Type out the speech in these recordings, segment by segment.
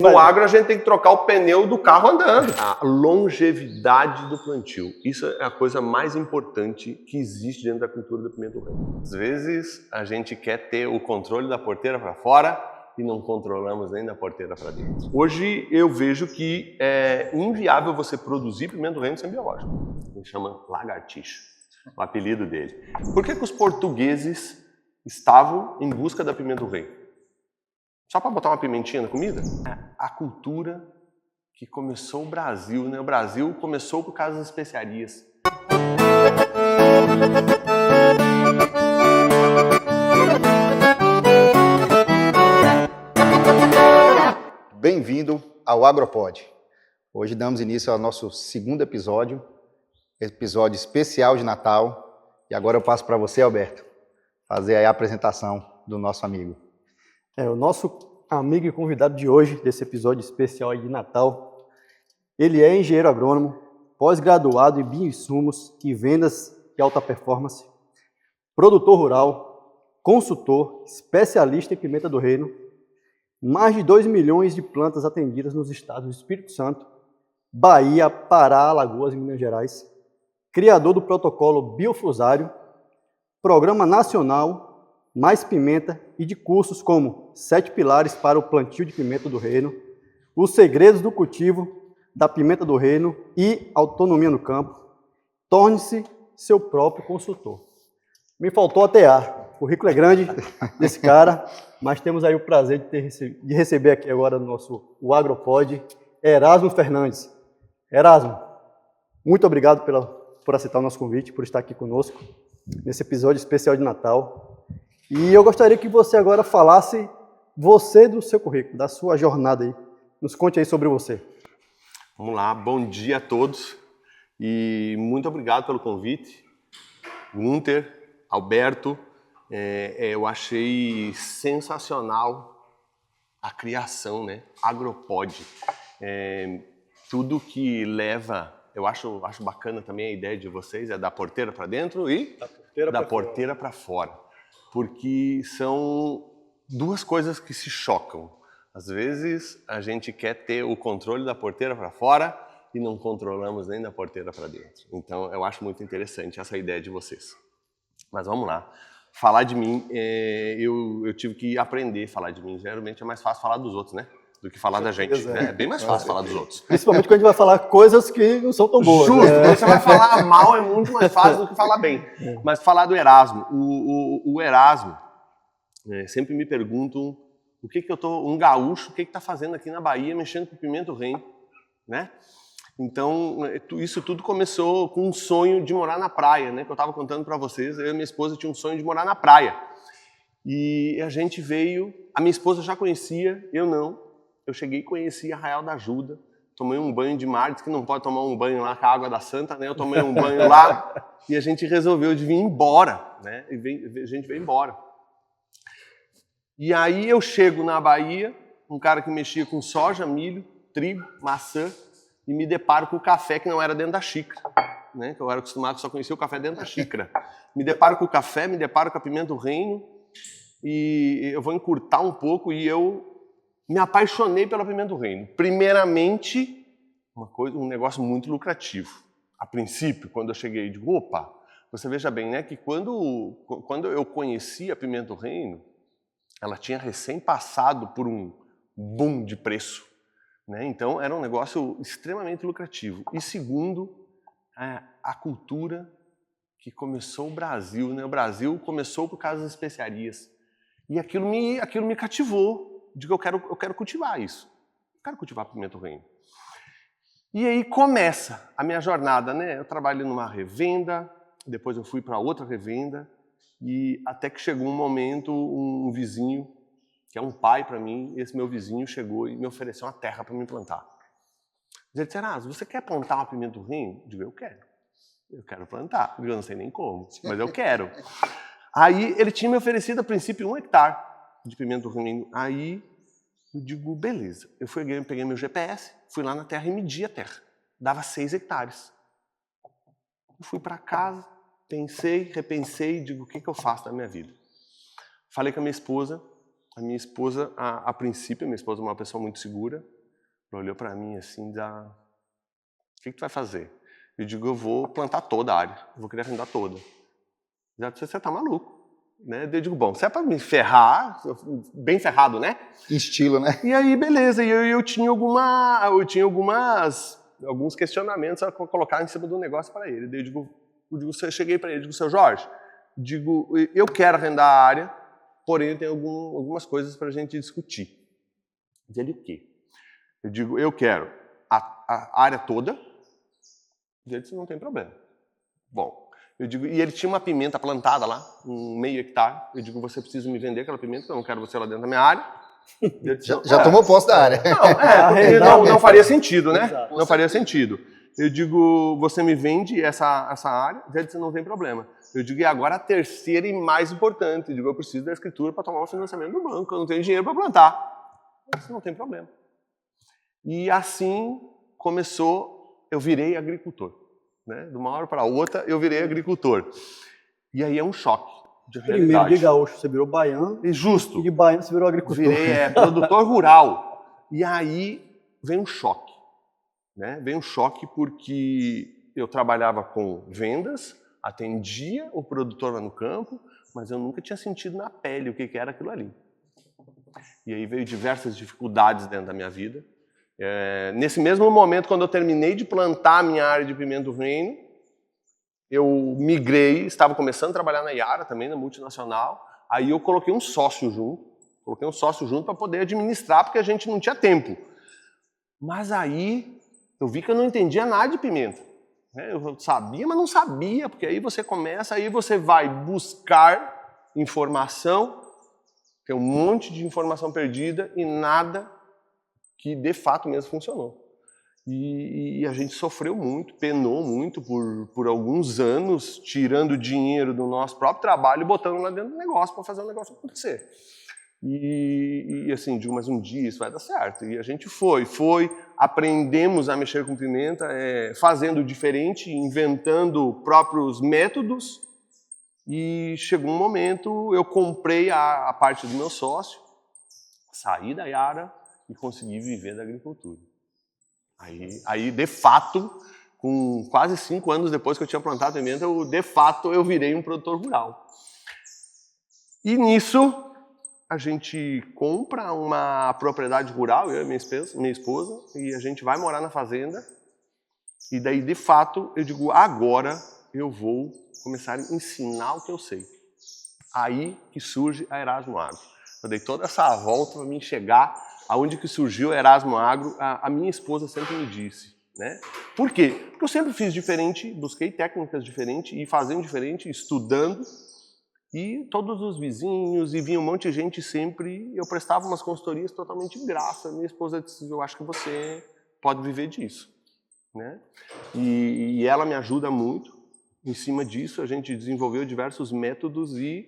No agro, a gente tem que trocar o pneu do carro andando. A longevidade do plantio. Isso é a coisa mais importante que existe dentro da cultura do pimenta do reino. Às vezes, a gente quer ter o controle da porteira para fora e não controlamos nem da porteira para dentro. Hoje, eu vejo que é inviável você produzir pimenta do reino sem biológico. Ele chama lagartixa, o apelido dele. Por que os portugueses estavam em busca da pimenta do reino? Só para botar uma pimentinha na comida? A cultura que começou o Brasil, né? O Brasil começou por causa das especiarias. Bem-vindo ao Agropod. Hoje damos início ao nosso segundo episódio especial de Natal. E agora eu passo para você, Alberto, fazer aí a apresentação do nosso amigo. O nosso amigo e convidado de hoje, desse episódio especial aí de Natal, ele é engenheiro agrônomo, pós-graduado em bioinsumos e vendas de alta performance, produtor rural, consultor, especialista em pimenta do reino, mais de 2 milhões de plantas atendidas nos estados do Espírito Santo, Bahia, Pará, Alagoas e Minas Gerais, criador do protocolo Biofusário, Programa Nacional Mais Pimenta e de cursos como 7 pilares para o plantio de pimenta do reino, os segredos do cultivo da pimenta do reino e autonomia no campo. Torne-se seu próprio consultor. Me faltou a TA. O currículo é grande desse cara, mas temos aí o prazer de receber aqui agora no nosso Agropod, Erasmo Fernandes. Erasmo, muito obrigado por aceitar o nosso convite, por estar aqui conosco nesse episódio especial de Natal. E eu gostaria que você agora falasse do seu currículo, da sua jornada aí. Nos conte aí sobre você. Vamos lá, bom dia a todos e muito obrigado pelo convite. Gunter, Alberto, eu achei sensacional a criação, né? Agropod. Tudo que leva, eu acho bacana também a ideia de vocês, é da porteira para dentro e da porteira para fora. Porque são duas coisas que se chocam. Às vezes a gente quer ter o controle da porteira para fora e não controlamos nem da porteira para dentro. Então eu acho muito interessante essa ideia de vocês. Mas vamos lá. Falar de mim, eu tive que aprender a falar de mim. Geralmente é mais fácil falar dos outros, né? Do que falar da gente. É bem mais fácil falar dos outros. Principalmente quando a gente vai falar coisas que não são tão boas. Justo, quando você vai falar mal é muito mais fácil do que falar bem. Mas falar do Erasmo. O Erasmo, sempre me perguntam o que eu tô, um gaúcho, o que tá fazendo aqui na Bahia mexendo com pimenta do reino, né? Então, isso tudo começou com um sonho de morar na praia, né? Que eu estava contando para vocês, eu e minha esposa tinha um sonho de morar na praia. E a gente veio, a minha esposa já conhecia, eu não. Eu cheguei e conheci Arraial da Ajuda, tomei um banho de mar, disse que não pode tomar um banho lá com a água da Santa, né? Eu tomei um banho lá e a gente resolveu de vir embora, né? A gente veio embora. E aí eu chego na Bahia, um cara que mexia com soja, milho, trigo, maçã, e me deparo com o café que não era dentro da xícara, né? Que eu era acostumado, só conhecia o café dentro da xícara. Me deparo com o café, me deparo com a pimenta do reino, e eu vou encurtar um pouco, e eu me apaixonei pela pimenta do reino. Primeiramente, um negócio muito lucrativo. A princípio, quando eu cheguei, eu digo, opa, você veja bem, né, que quando eu conheci a pimenta do reino, ela tinha recém passado por um boom de preço, né? Então era um negócio extremamente lucrativo. E segundo, a cultura que começou o Brasil, né? O Brasil começou por causa das especiarias. E aquilo me cativou. Digo, eu quero cultivar isso. Eu quero cultivar pimenta do reino. E aí começa a minha jornada, né? Eu trabalhei numa revenda, depois eu fui para outra revenda, e até que chegou um momento, um vizinho, que é um pai para mim, esse meu vizinho chegou e me ofereceu uma terra para me plantar. Ele disse, Erasmo, você quer plantar uma pimenta do reino? Eu digo, eu quero. Eu quero plantar. Eu não sei nem como, mas eu quero. Aí ele tinha me oferecido a princípio 1 hectare de pimenta do reino. Aí eu digo, beleza. Eu peguei meu GPS, fui lá na terra e medi a terra. Dava 6 hectares. Eu fui para casa, pensei, repensei, digo, o que eu faço da minha vida? Falei com a minha esposa, a minha esposa, a princípio, a minha esposa é uma pessoa muito segura, ela olhou para mim assim, o que tu vai fazer? Eu digo, eu vou plantar toda a área, eu vou querer arrendar toda. Já disse, você tá maluco, né? Eu digo, bom, se é para me ferrar, bem ferrado, né? Estilo, né? E aí, beleza, e eu tinha alguns questionamentos a colocar em cima do negócio para ele. Daí eu cheguei para ele, digo, seu Jorge, eu quero arrendar a área, porém tem algumas coisas para a gente discutir. E ele, o quê? Eu digo, eu quero a área toda. E ele disse, não tem problema. Bom, eu digo, e ele tinha uma pimenta plantada lá, meio hectare. Eu digo, você precisa me vender aquela pimenta, eu não quero você lá dentro da minha área. Disse, já tomou posse da área. Não faria sentido, né? Exato. Não faria sentido. Eu digo, você me vende essa área? Ele disse, não tem problema. Eu digo, e agora a terceira e mais importante. Eu digo, eu preciso da escritura para tomar o financiamento do banco, eu não tenho dinheiro para plantar. Ele disse, não tem problema. E assim começou, eu virei agricultor. Né? De uma hora para outra, eu virei agricultor. E aí é um choque de realidade. Primeiro de gaúcho você virou baiano. E justo. E de baiano você virou agricultor. Virei produtor rural. E aí vem um choque. Né? Vem um choque porque eu trabalhava com vendas, atendia o produtor lá no campo, mas eu nunca tinha sentido na pele o que era aquilo ali. E aí veio diversas dificuldades dentro da minha vida. Nesse mesmo momento, quando eu terminei de plantar a minha área de pimenta do reino, eu migrei, estava começando a trabalhar na Yara, também na multinacional, aí eu coloquei um sócio junto para poder administrar, porque a gente não tinha tempo. Mas aí eu vi que eu não entendia nada de pimenta. Eu sabia, mas não sabia, porque aí você começa, aí você vai buscar informação, tem um monte de informação perdida e nada que de fato mesmo funcionou. E a gente sofreu muito, penou muito por alguns anos, tirando dinheiro do nosso próprio trabalho e botando lá dentro do negócio para fazer o negócio acontecer. E assim, digo, mas um dia isso vai dar certo. E a gente foi, aprendemos a mexer com pimenta, fazendo diferente, inventando próprios métodos. E chegou um momento, eu comprei a parte do meu sócio, saí da Yara e consegui viver da agricultura. Aí, de fato, com quase 5 anos depois que eu tinha plantado pimenta, eu virei um produtor rural. E nisso, a gente compra uma propriedade rural, eu e minha esposa, e a gente vai morar na fazenda. E daí, de fato, eu digo, agora eu vou começar a ensinar o que eu sei. Aí que surge a Erasmo Agro. Eu dei toda essa volta para mim chegar aonde que surgiu a Erasmo Agro. A minha esposa sempre me disse, né? Por quê? Porque eu sempre fiz diferente, busquei técnicas diferentes e fazendo diferente, estudando. E todos os vizinhos, e vinha um monte de gente sempre, eu prestava umas consultorias totalmente de graça. Minha esposa disse, eu acho que você pode viver disso. Né? E ela me ajuda muito. Em cima disso, a gente desenvolveu diversos métodos e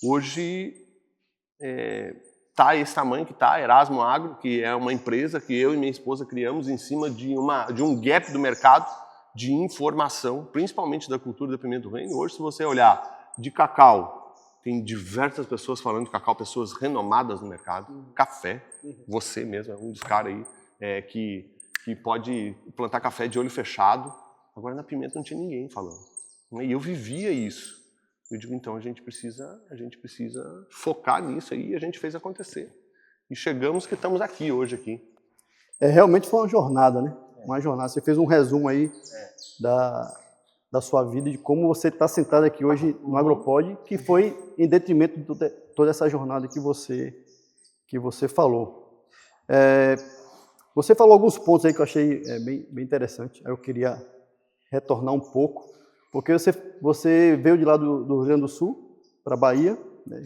hoje está esse tamanho que está, Erasmo Agro, que é uma empresa que eu e minha esposa criamos em cima de um gap do mercado de informação, principalmente da cultura da pimenta do reino. Hoje, se você olhar de cacau, tem diversas pessoas falando de cacau, pessoas renomadas no mercado. Café, você mesmo é um dos caras aí que pode plantar café de olho fechado. Agora na pimenta não tinha ninguém falando. E eu vivia isso. Eu digo, então a gente precisa focar nisso aí, e a gente fez acontecer. E chegamos que estamos aqui hoje aqui. Realmente foi uma jornada, né? Uma jornada. Você fez um resumo aí da sua vida, de como você está sentado aqui hoje no Agropod, que foi em detrimento de toda essa jornada que você falou. Você falou alguns pontos aí que eu achei bem interessante. Eu queria retornar um pouco, porque você veio de lá do Rio Grande do Sul para a Bahia, né?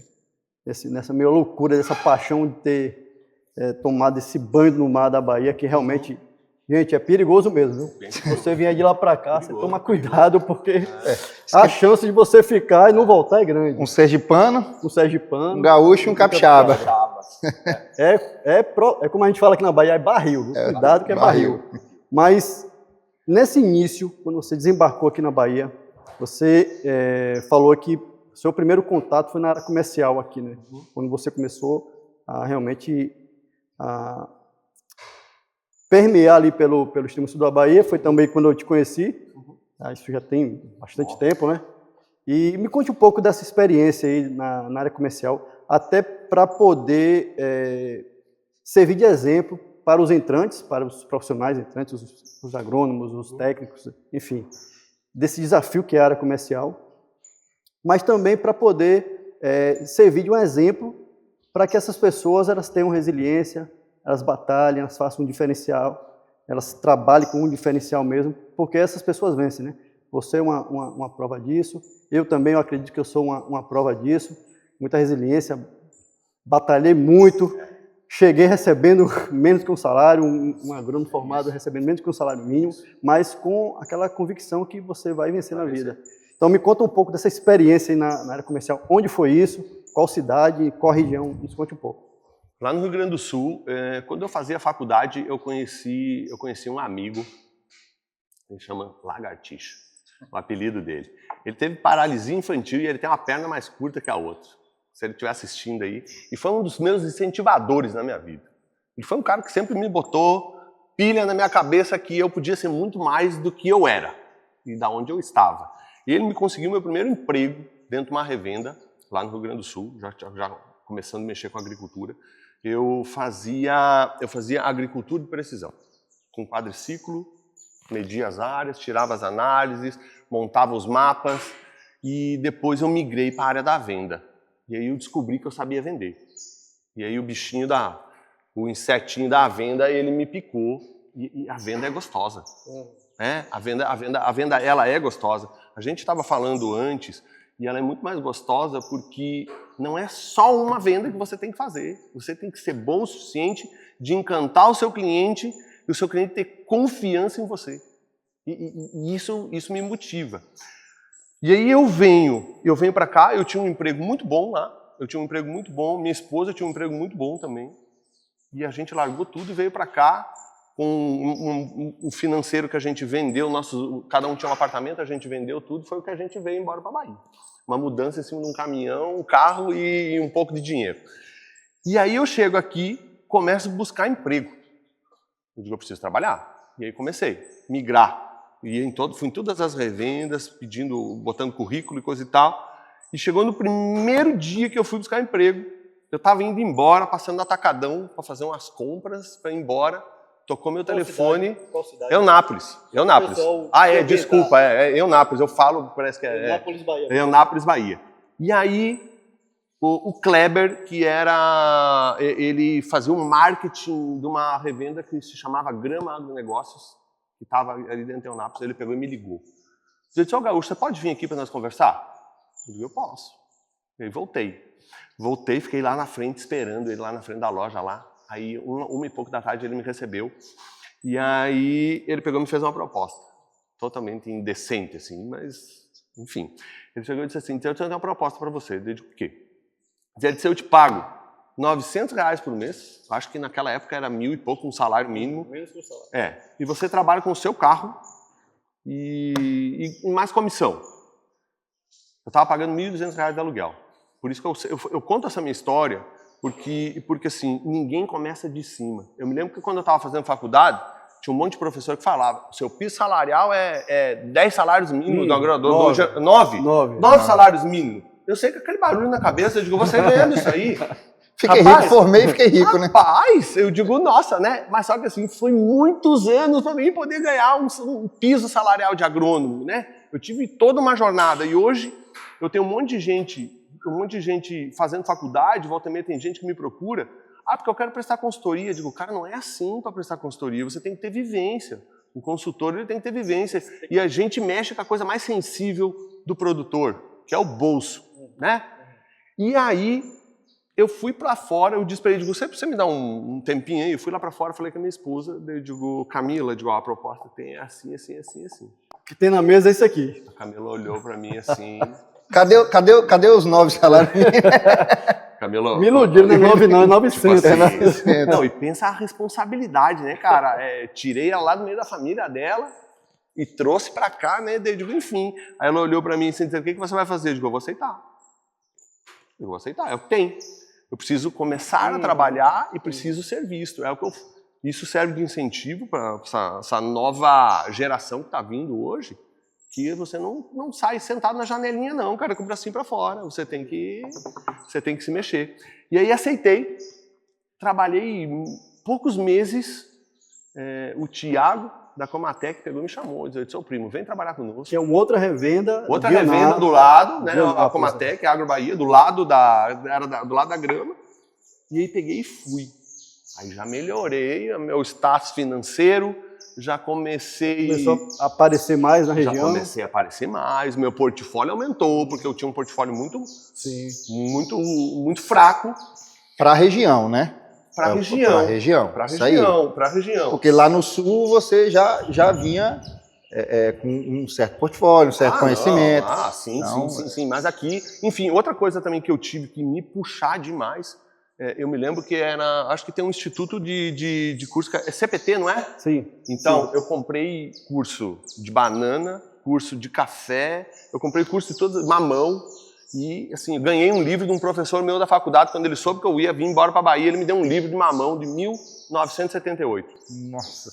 Nessa meio loucura, dessa paixão de ter tomado esse banho no mar da Bahia, que realmente, gente, é perigoso mesmo, viu? Se você vier de lá para cá, você toma cuidado, porque a chance de você ficar e não voltar é grande. Um sergipano, um gaúcho e um capixaba. É como a gente fala aqui na Bahia, é barril, viu? Cuidado que é barril. Mas nesse início, quando você desembarcou aqui na Bahia, você falou que seu primeiro contato foi na área comercial aqui, né? Quando você começou a realmente permear ali pelo extremo sul da Bahia. Foi também quando eu te conheci, isso já tem bastante tempo, né? E me conte um pouco dessa experiência aí na área comercial, até para poder servir de exemplo para os entrantes, para os profissionais entrantes, os agrônomos, os técnicos, enfim, desse desafio que é a área comercial, mas também para poder servir de um exemplo para que essas pessoas elas tenham resiliência, elas batalhem, elas façam um diferencial, elas trabalhem com um diferencial mesmo, porque essas pessoas vencem, né? Você é uma prova disso, eu também eu acredito que eu sou uma prova disso, muita resiliência, batalhei muito, cheguei recebendo menos que um salário, um agrônomo formado recebendo menos que um salário mínimo, mas com aquela convicção que você vai vencer na vida. Então me conta um pouco dessa experiência aí na área comercial, onde foi isso, qual cidade, qual região, nos conte um pouco. Lá no Rio Grande do Sul, quando eu fazia faculdade, eu conheci um amigo, ele chama Lagartixa, o apelido dele. Ele teve paralisia infantil e ele tem uma perna mais curta que a outra. Se ele estiver assistindo aí. E foi um dos meus incentivadores na minha vida. Ele foi um cara que sempre me botou pilha na minha cabeça que eu podia ser muito mais do que eu era e da onde eu estava. E ele me conseguiu meu primeiro emprego dentro de uma revenda lá no Rio Grande do Sul, já começando a mexer com agricultura. Eu fazia agricultura de precisão, com quadriciclo, media as áreas, tirava as análises, montava os mapas e depois eu migrei para a área da venda. E aí eu descobri que eu sabia vender. E aí o insetinho da venda, ele me picou e a venda é gostosa. A venda ela é gostosa. A gente estava falando antes e ela é muito mais gostosa porque não é só uma venda que você tem que fazer. Você tem que ser bom o suficiente de encantar o seu cliente e o seu cliente ter confiança em você. E isso me motiva. E aí eu venho para cá, eu tinha um emprego muito bom lá, minha esposa tinha um emprego muito bom também, e a gente largou tudo e veio para cá com um financeiro que a gente vendeu, cada um tinha um apartamento, a gente vendeu tudo, foi o que a gente veio embora para a Bahia. Uma mudança em cima de um caminhão, um carro e um pouco de dinheiro. E aí eu chego aqui, começo a buscar emprego. Eu digo, eu preciso trabalhar. E aí comecei a migrar. Fui em todas as revendas, botando currículo e coisa e tal. E chegou no primeiro dia que eu fui buscar emprego, eu estava indo embora, passando no atacadão para fazer umas compras, para ir embora. Tocou meu telefone. Qual cidade? Eunápolis. Desculpa, Eunápolis. Eu falo, parece que é... Eunápolis, Bahia. Eunápolis, Bahia. E aí, o Kleber, ele fazia um marketing de uma revenda que se chamava Grama Agronegócios, que estava ali dentro de Eunápolis, ele pegou e me ligou. Eu disse, Gaúcho, você pode vir aqui para nós conversar? Eu disse, eu posso. E aí voltei, fiquei lá na frente, esperando ele lá na frente da loja lá. Aí, uma e pouco da tarde, ele me recebeu. E aí, ele pegou e me fez uma proposta. Totalmente indecente, assim, mas, enfim. Ele chegou e disse assim, eu tenho uma proposta para você. Eu disse, o quê? Ele disse, eu te pago R$900 por mês. Acho que naquela época era 1.000 e pouco, um salário mínimo. Menos que o salário. E você trabalha com o seu carro e mais comissão. Eu estava pagando R$1.200 de aluguel. Por isso que eu conto essa minha história, porque assim, ninguém começa de cima. Eu me lembro que quando eu estava fazendo faculdade, tinha um monte de professor que falava, o seu piso salarial é 10 salários mínimos, 9 salários mínimos. Eu sei que aquele barulho na cabeça, eu digo, você ganhando isso aí? Formei e fiquei rico, né? Rapaz, eu digo, nossa, né? Mas só que assim, foi muitos anos para mim poder ganhar um piso salarial de agrônomo, né? Eu tive toda uma jornada e hoje eu tenho um monte de gente fazendo faculdade, volta e meia tem gente que me procura, porque eu quero prestar consultoria. Eu digo, cara, não é assim para prestar consultoria, você tem que ter vivência. O consultor ele tem que ter vivência. E a gente mexe com a coisa mais sensível do produtor, que é o bolso, né? E aí, eu fui para fora, eu disse para ele, digo, você me dá um tempinho aí? Eu fui lá para fora, falei com a minha esposa, eu digo, Camila, a proposta tem assim. O que tem na mesa é isso aqui. A Camila olhou para mim assim... Cadê os 9 salários? Camila... Me iludiram, não é 9 não, é 900. Não, e pensa a responsabilidade, né, cara? Tirei ela lá do meio da família dela e trouxe para cá, né? Eu digo, enfim. Aí ela olhou para mim e disse, o que você vai fazer? Eu digo, eu vou aceitar. Eu tenho. Eu preciso começar a trabalhar e preciso ser visto. Isso serve de incentivo para essa nova geração que está vindo hoje, que você não sai sentado na janelinha não, cara, com o bracinho para fora. Você tem que se mexer. E aí aceitei, trabalhei poucos meses, o Thiago da Comatec pegou e me chamou, disse, seu primo, vem trabalhar conosco. Que é uma outra revenda. Outra revenda do lado, né, a Comatec, a Agro Bahia, do lado da Grama. E aí peguei e fui. Aí já melhorei meu status financeiro, já Começou a aparecer mais na região. Já comecei a aparecer mais, meu portfólio aumentou, porque eu tinha um portfólio muito fraco. Para a região, né? Para a região. Porque lá no sul você já vinha com um certo portfólio, um certo conhecimento. Sim. Mas aqui, enfim, outra coisa também que eu tive que me puxar demais, eu me lembro que acho que tem um instituto de curso, é CPT, não é? Sim. Então, eu comprei curso de banana, curso de café, eu comprei curso de todo mamão. E, assim, ganhei um livro de um professor meu da faculdade, quando ele soube que eu ia vir embora para a Bahia, ele me deu um livro de mamão de 1978. Nossa.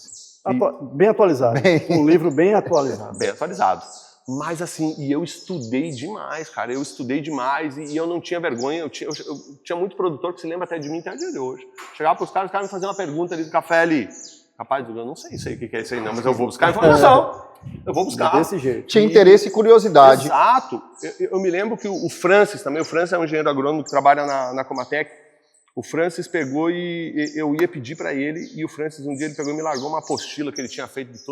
Bem atualizado. Um livro bem atualizado. Bem atualizado. Mas, assim, e eu estudei demais, cara. Eu estudei demais e eu não tinha vergonha. Eu tinha muito produtor que se lembra até de mim até o dia de hoje. Chegava para os caras me faziam uma pergunta ali do café ali. Rapaz, eu não sei o que é isso aí não, mas eu vou buscar informação. Eu vou buscar. Desse jeito. Tinha interesse e curiosidade. Exato. Eu me lembro que o Francis também, o Francis é um engenheiro agrônomo que trabalha na Comatec. O Francis pegou e eu ia pedir para ele, e o Francis um dia ele pegou e me largou uma apostila que ele tinha feito de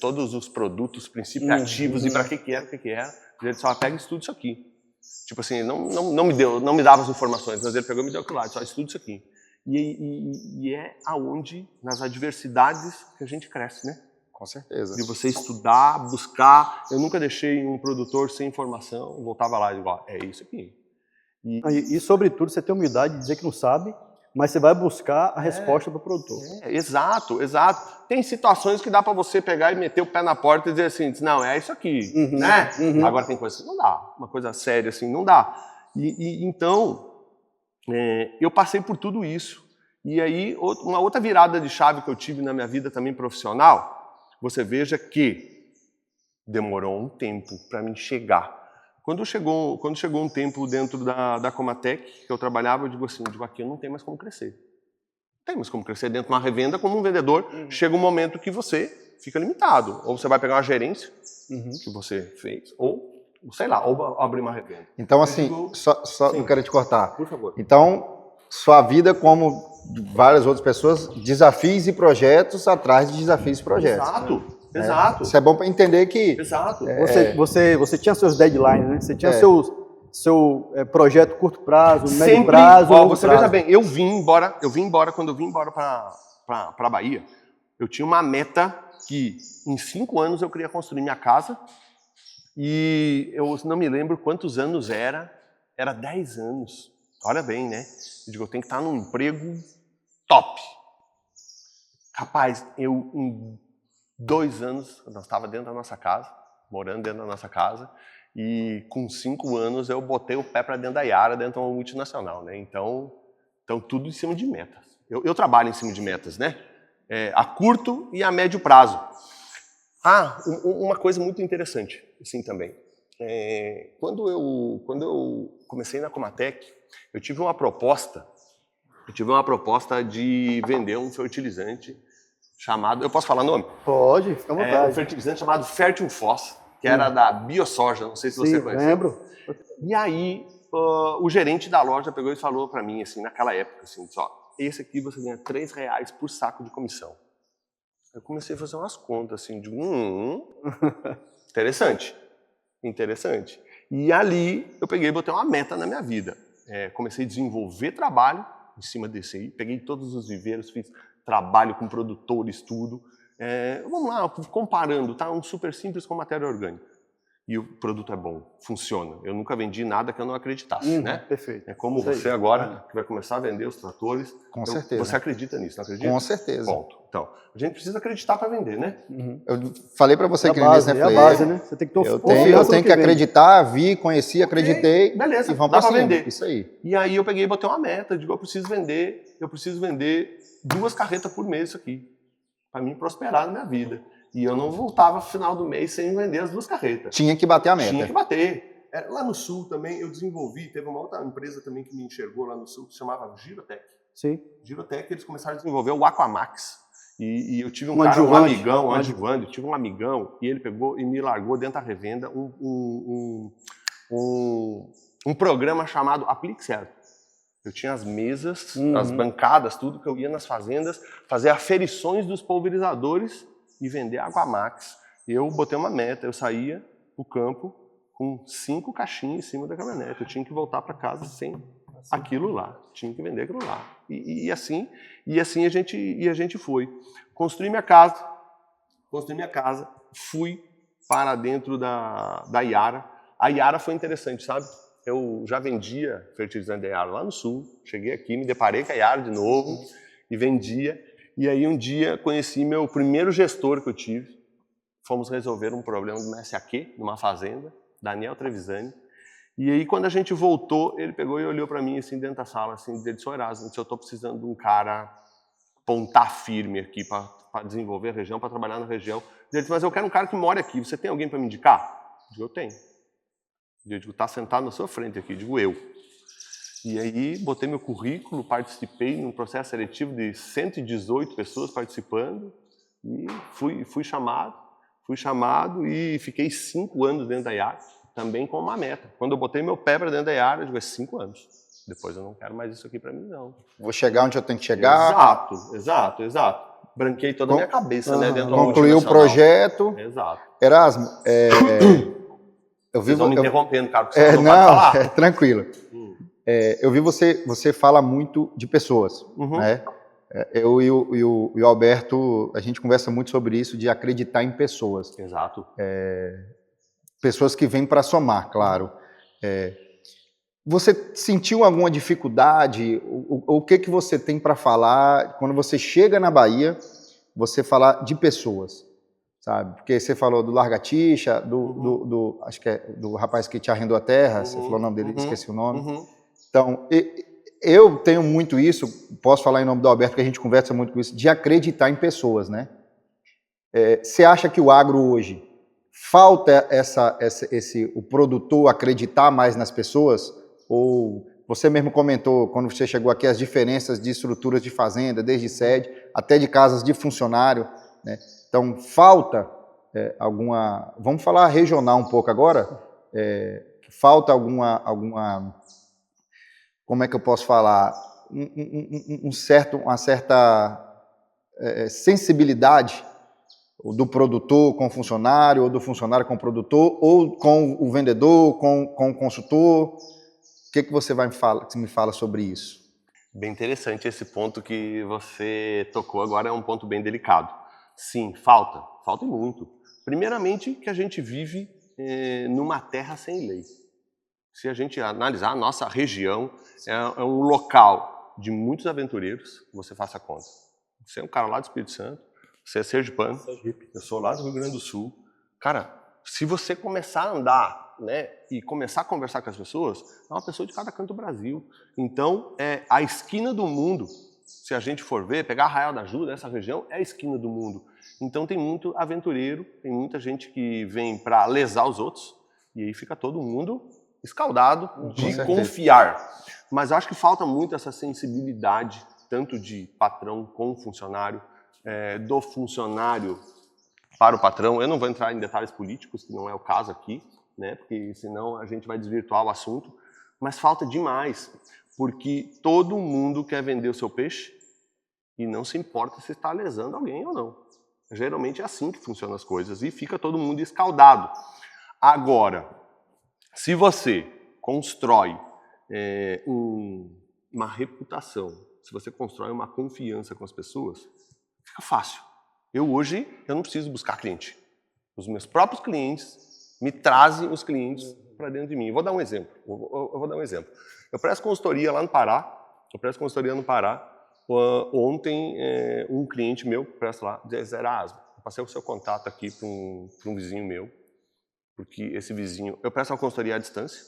todos os produtos, princípios ativos e para que era. Ele disse, pega e estuda isso aqui. Tipo assim, não me dava as informações, mas ele pegou e me deu aquilo lá, disse, estuda isso aqui. E é aonde, nas adversidades, que a gente cresce, né? Com certeza. De você estudar, buscar. Eu nunca deixei um produtor sem informação, voltava lá e digo, é isso aqui. E sobretudo, você tem humildade de dizer que não sabe, mas você vai buscar a resposta do produtor. Exato. Tem situações que dá para você pegar e meter o pé na porta e dizer assim, não, é isso aqui, né? Agora tem coisas que não dá, uma coisa séria assim, não dá. Então, eu passei por tudo isso. E aí, uma outra virada de chave que eu tive na minha vida também profissional, você veja que demorou um tempo para mim chegar. Quando chegou um tempo dentro da Comatec, que eu trabalhava, eu digo aqui eu não tenho mais como crescer. Não tem mais como crescer dentro de uma revenda como um vendedor. Chega um momento que você fica limitado. Ou você vai pegar uma gerência que você fez, ou, sei lá, ou abrir uma revenda. Então, assim, só não quero te cortar. Por favor. Então, sua vida, como de várias outras pessoas, desafios e projetos atrás de desafios e projetos. Exato. Isso é bom para entender que... Exato. Você tinha seus deadlines, né? Você tinha seu projeto curto prazo, médio Sempre, prazo, longo você prazo. veja bem, quando eu vim embora para a Bahia, eu tinha uma meta que em 5 anos eu queria construir minha casa e eu não me lembro quantos anos era 10 anos. Olha bem, né? Eu digo, eu tenho que estar num emprego top. Rapaz, em 2 anos, nós estávamos dentro da nossa casa, morando dentro da nossa casa, e com 5 anos eu botei o pé para dentro da Yara, dentro de uma multinacional, né? Então tudo em cima de metas. Eu trabalho em cima de metas, né? A curto e a médio prazo. Uma coisa muito interessante, assim, também. Quando eu comecei na Comatec, eu tive uma proposta de vender um fertilizante chamado, eu posso falar nome? Pode, fica à vontade. Um fertilizante chamado Fertil Fos, que era da Biosoja, não sei se você conhece. Lembro. E aí, o gerente da loja pegou e falou para mim, assim, naquela época, assim, esse aqui você ganha R$3 por saco de comissão. Eu comecei a fazer umas contas, assim, de interessante. E ali, eu peguei e botei uma meta na minha vida. Comecei a desenvolver trabalho em cima desse aí, peguei todos os viveiros, fiz trabalho com produtores, tudo. Vamos lá, comparando, tá? Um super simples com matéria orgânica. e o produto é bom, funciona. Eu nunca vendi nada que eu não acreditasse, né? Perfeito. É como Isso aí. você agora, que vai começar a vender os tratores. Com certeza. Você acredita nisso, não acredita? Com certeza. Ponto. Então, a gente precisa acreditar para vender, né? Eu falei para você É que a no início, base, né? é a Falei, base, né? Você tem que ter eu confiança tenho no que vende. acreditar, vi, conheci, acreditei, beleza, e vamos dá para pra cima. vender. Isso aí. E aí eu peguei e botei uma meta, digo, eu preciso vender 2 carretas por mês isso aqui, para mim prosperar na minha vida. E eu não voltava no final do mês sem vender as 2 carretas. Tinha que bater a meta. Tinha que bater. Lá no Sul também eu desenvolvi, teve uma outra empresa também que me enxergou lá no Sul, que se chamava Girotech. Sim. Girotech, eles começaram a desenvolver o Aquamax. E eu tive um adjuvante, eu tive um amigão, e ele pegou e me largou dentro da revenda um programa chamado Aplique Certo. Eu tinha as mesas, as bancadas, tudo que eu ia nas fazendas, fazer aferições dos pulverizadores e vender Aquamax. Eu botei uma meta, eu saía pro campo com 5 caixinhas em cima da caminhonete. Eu tinha que voltar para casa sem aquilo lá, tinha que vender aquilo lá. E assim a gente foi. Construí minha casa, fui para dentro da Yara. A Yara foi interessante, sabe? Eu já vendia fertilizante da Yara lá no Sul, cheguei aqui, me deparei com a Yara de novo e vendia. E aí um dia conheci meu primeiro gestor que eu tive, fomos resolver um problema do MSAQ, numa fazenda, Daniel Trevisani. E aí quando a gente voltou, ele pegou e olhou para mim assim dentro da sala, assim, ele disse, Erasmo, eu estou precisando de um cara pontar firme aqui para desenvolver a região, para trabalhar na região. Ele disse, mas eu quero um cara que more aqui, você tem alguém para me indicar? Eu digo, eu tenho. Eu digo, está sentado na sua frente aqui, eu digo, eu. E aí botei meu currículo, participei num processo seletivo de 118 pessoas participando e fui chamado e fiquei 5 anos dentro da Yara, também com uma meta. Quando eu botei meu pé para dentro da Yara, eu digo, é 5 anos. Depois eu não quero mais isso aqui para mim, não. Vou chegar onde eu tenho que chegar. Exato. Branquei toda a minha cabeça, né? Dentro da concluí o projeto. Exato. Erasmo, Vocês estão me interrompendo, cara, porque você não pode falar. Tranquilo. Eu vi você fala muito de pessoas, né? Eu e o Alberto, a gente conversa muito sobre isso, de acreditar em pessoas. Exato. Pessoas que vêm para somar, claro. Você sentiu alguma dificuldade? O que você tem para falar quando você chega na Bahia, você falar de pessoas, sabe? Porque você falou do Largatixa, acho que é do rapaz que te arrendou a terra, você falou o nome dele, esqueci o nome. Então, eu tenho muito isso, posso falar em nome do Alberto, que a gente conversa muito com isso, de acreditar em pessoas, né? Você acha que o agro hoje, falta o produtor acreditar mais nas pessoas? Ou você mesmo comentou, quando você chegou aqui, as diferenças de estruturas de fazenda, desde sede até de casas de funcionário, né? Então, falta alguma... Vamos falar regional um pouco agora? Falta alguma... Como é que eu posso falar? Uma certa sensibilidade do produtor com o funcionário, ou do funcionário com o produtor, ou com o vendedor, com o consultor. O que você me fala sobre isso? Bem interessante esse ponto que você tocou agora, é um ponto bem delicado. Sim, falta e muito. Primeiramente, que a gente vive numa terra sem lei. Se a gente analisar, a nossa região é um local de muitos aventureiros, você faça conta. Você é um cara lá do Espírito Santo, você é sergipano, eu sou lá do Rio Grande do Sul. Cara, se você começar a andar, né, e começar a conversar com as pessoas, é uma pessoa de cada canto do Brasil. Então, a esquina do mundo, se a gente for ver, pegar Arraial da Ajuda, essa região é a esquina do mundo. Então tem muito aventureiro, tem muita gente que vem para lesar os outros, e aí fica todo mundo escaldado de confiar. Mas eu acho que falta muito essa sensibilidade, tanto de patrão com funcionário, do funcionário para o patrão. Eu não vou entrar em detalhes políticos, que não é o caso aqui, né? Porque senão a gente vai desvirtuar o assunto. Mas falta demais, porque todo mundo quer vender o seu peixe e não se importa se está lesando alguém ou não. Geralmente é assim que funcionam as coisas e fica todo mundo escaldado. Agora, se você constrói uma reputação, se você constrói uma confiança com as pessoas, fica fácil. Hoje, eu não preciso buscar cliente. Os meus próprios clientes me trazem os clientes para dentro de mim. Vou dar um exemplo. Eu vou dar um exemplo. Eu presto consultoria lá no Pará. Ontem, um cliente meu, presta lá, diz: Erasmo, eu passei o seu contato aqui para um vizinho meu, porque esse vizinho... Eu presto uma consultoria à distância,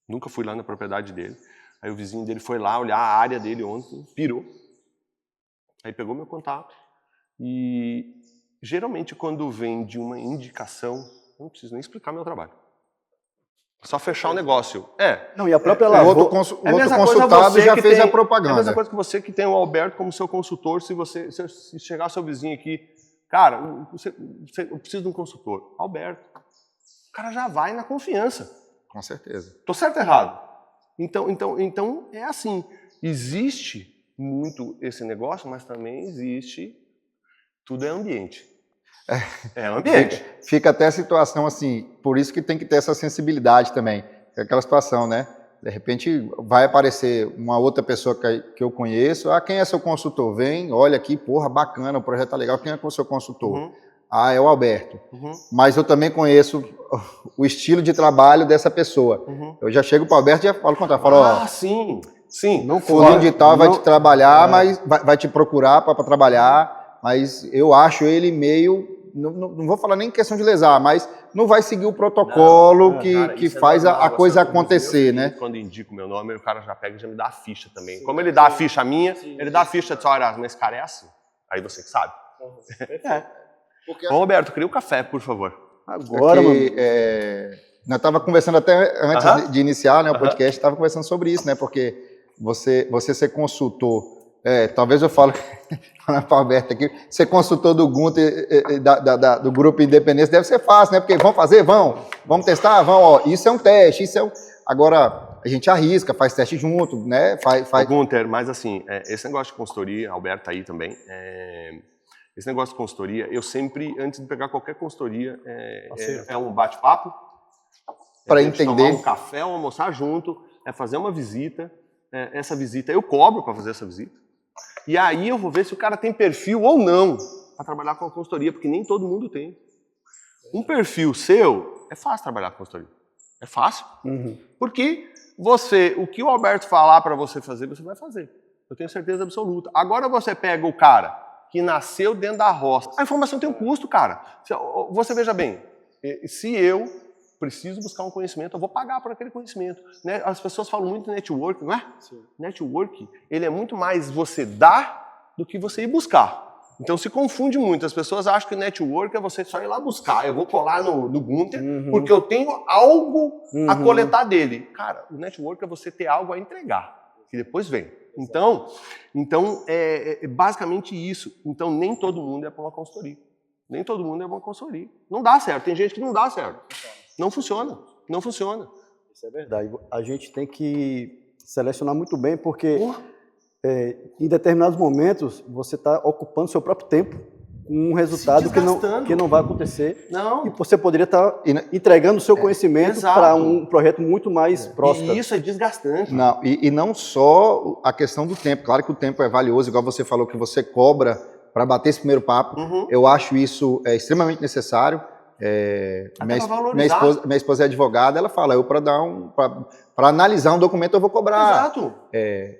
nunca fui lá na propriedade dele. Aí o vizinho dele foi lá olhar a área dele ontem, pirou. Aí pegou meu contato. E geralmente quando vem de uma indicação, eu não preciso nem explicar meu trabalho. Só fechar o negócio. Não, e a própria O outro consultado já fez a propaganda. É a mesma coisa que você que tem o Alberto como seu consultor. Se chegar seu vizinho aqui, cara, eu preciso de um consultor. Alberto. O cara já vai na confiança. Com certeza. Tô certo ou errado? Então é assim. Existe muito esse negócio, mas também existe... Tudo é ambiente. É ambiente. Fica até a situação assim, por isso que tem que ter essa sensibilidade também. É aquela situação, né? De repente vai aparecer uma outra pessoa que eu conheço. Ah, quem é seu consultor? Vem, olha aqui, porra, bacana, o projeto tá legal. Quem é o seu consultor? Ah, é o Alberto. Mas eu também conheço o estilo de trabalho dessa pessoa. Eu já chego para o Alberto e já falo contra. Falo, sim. Não fulano de tal vai te trabalhar, mas vai te procurar para trabalhar, mas eu acho ele meio... Não vou falar nem questão de lesar, mas não vai seguir o protocolo que faz a coisa acontecer, né? Quando indico meu nome, o cara já pega e já me dá a ficha também. Como ele dá a ficha minha, ele dá a ficha de Erasmo, mas esse cara é assim. Aí você que sabe. Ô, Roberto, cria o café, por favor. Agora, mano. Nós estava conversando até antes de iniciar, né, o podcast, estava conversando sobre isso, né? Porque você ser consultor, talvez eu fale para o Alberto aqui, ser consultor do Gunter, do Grupo Independência, deve ser fácil, né? Porque vamos fazer, vamos testar, ó, isso é um teste, Agora, a gente arrisca, faz teste junto, né? Ô, Gunter, mas assim, esse negócio de consultoria, Alberto aí também, esse negócio de consultoria, eu sempre, antes de pegar qualquer consultoria, é um bate-papo, para entender. Tomar um café, almoçar junto, fazer uma visita. Essa visita, eu cobro para fazer essa visita. E aí eu vou ver se o cara tem perfil ou não para trabalhar com a consultoria, porque nem todo mundo tem. Um perfil seu, é fácil trabalhar com consultoria. É fácil. Porque o que o Alberto falar para você fazer, você vai fazer. Eu tenho certeza absoluta. Agora você pega o cara que nasceu dentro da roça. A informação tem um custo, cara. Você veja bem, se eu preciso buscar um conhecimento, eu vou pagar por aquele conhecimento. Né? As pessoas falam muito de network, não é? Sim. Network, ele é muito mais você dar do que você ir buscar. Então se confunde muito. As pessoas acham que network é você só ir lá buscar. Eu vou colar no Gunter porque eu tenho algo a coletar dele. Cara, o network é você ter algo a entregar, que depois vem. Então é basicamente isso. Então nem todo mundo é para uma consultoria. Nem todo mundo é uma consultoria. Não dá certo. Tem gente que não dá certo. Não funciona. Isso é verdade. A gente tem que selecionar muito bem, porque em determinados momentos você está ocupando seu próprio tempo com um resultado que não vai acontecer. Não. E você poderia estar entregando o seu conhecimento para um projeto muito mais próspero. E isso é desgastante. Não, e não só a questão do tempo. Claro que o tempo é valioso, igual você falou que você cobra para bater esse primeiro papo. Eu acho isso extremamente necessário. Minha esposa é advogada, ela fala, para analisar um documento eu vou cobrar. Exato.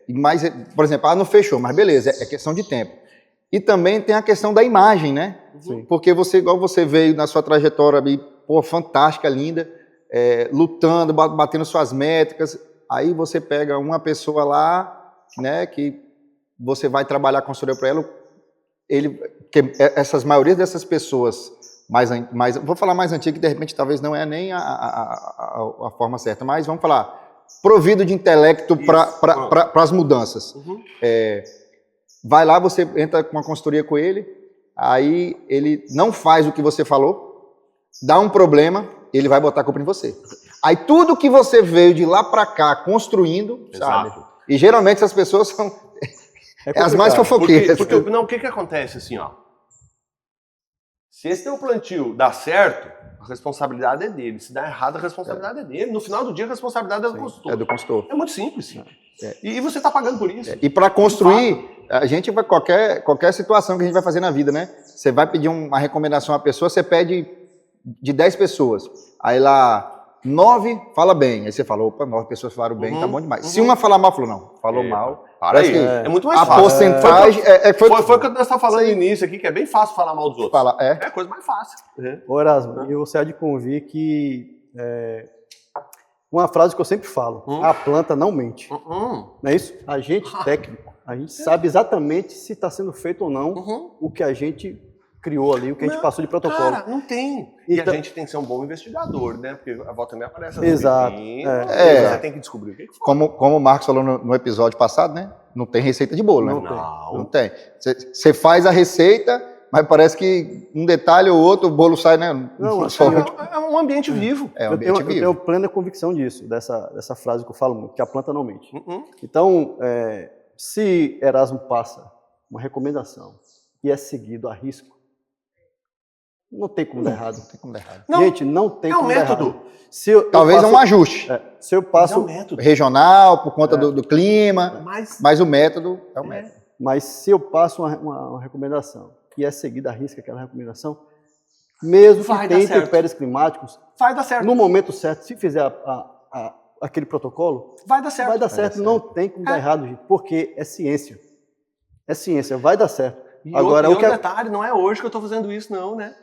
Mas, por exemplo, não fechou, mas beleza, é questão de tempo. E também tem a questão da imagem, né? Porque igual você veio na sua trajetória ali, fantástica, linda, lutando, batendo suas métricas, aí você pega uma pessoa lá, né, que você vai trabalhar com consultoria para ela, essas maioria dessas pessoas vou falar mais antiga, que de repente talvez não é nem a forma certa, mas vamos falar, provido de intelecto para as mudanças. Vai lá, você entra com uma consultoria com ele, aí ele não faz o que você falou, dá um problema, ele vai botar a culpa em você. Aí tudo que você veio de lá para cá construindo, sabe? E geralmente essas pessoas são as mais fofoqueiras. Porque o que acontece assim, ó? Se esse teu plantio dá certo, a responsabilidade é dele. Se dá errado, a responsabilidade é dele. No final do dia, a responsabilidade é do consultor. É do consultor. É muito simples. E você está pagando por isso. E para construir, a gente vai qualquer situação que a gente vai fazer na vida, né? Você vai pedir uma recomendação à pessoa, você pede de 10 pessoas, aí lá 9 fala bem, aí você fala, opa, 9 pessoas falaram bem, tá bom demais. Se uma falar mal, falou, não, falou mal. Para aí, que é muito mais a fácil. porcentagem Foi o que nós estávamos falando no início aqui, que é bem fácil falar mal dos outros. É a coisa mais fácil. Ô Erasmo, e você há de convir que uma frase que eu sempre falo, a planta não mente. Não é isso? A gente técnico, a gente sabe exatamente se está sendo feito ou não o que a gente criou ali, o que a gente passou de protocolo. Cara, não tem. E a gente tem que ser um bom investigador, né? Porque a volta também aparece. Exato. Você tem que descobrir o que foi. Como o Marcos falou no episódio passado, né? Não tem receita de bolo, né? Não tem. Você faz a receita, mas parece que um detalhe ou outro, o bolo sai, né? Não, é um ambiente vivo. É um ambiente vivo. Eu tenho plena convicção disso, dessa frase que eu falo muito, que a planta não mente. Então, se Erasmo passa uma recomendação e é seguido a risco, não tem como dar errado. Não tem como dar errado. Gente, não tem como dar errado. Talvez é um ajuste. Se eu passo é um método regional, por conta do clima, mas o método é o método. Mas se eu passo uma recomendação e é seguida a risca aquela recomendação, mesmo que tenha intempéries climáticos, vai dar certo. No momento certo, se fizer aquele protocolo, vai dar certo. Vai dar certo. Não tem como dar errado, gente, porque é ciência. É ciência, vai dar certo. Agora, outro detalhe, não é hoje que eu estou fazendo isso, não, né?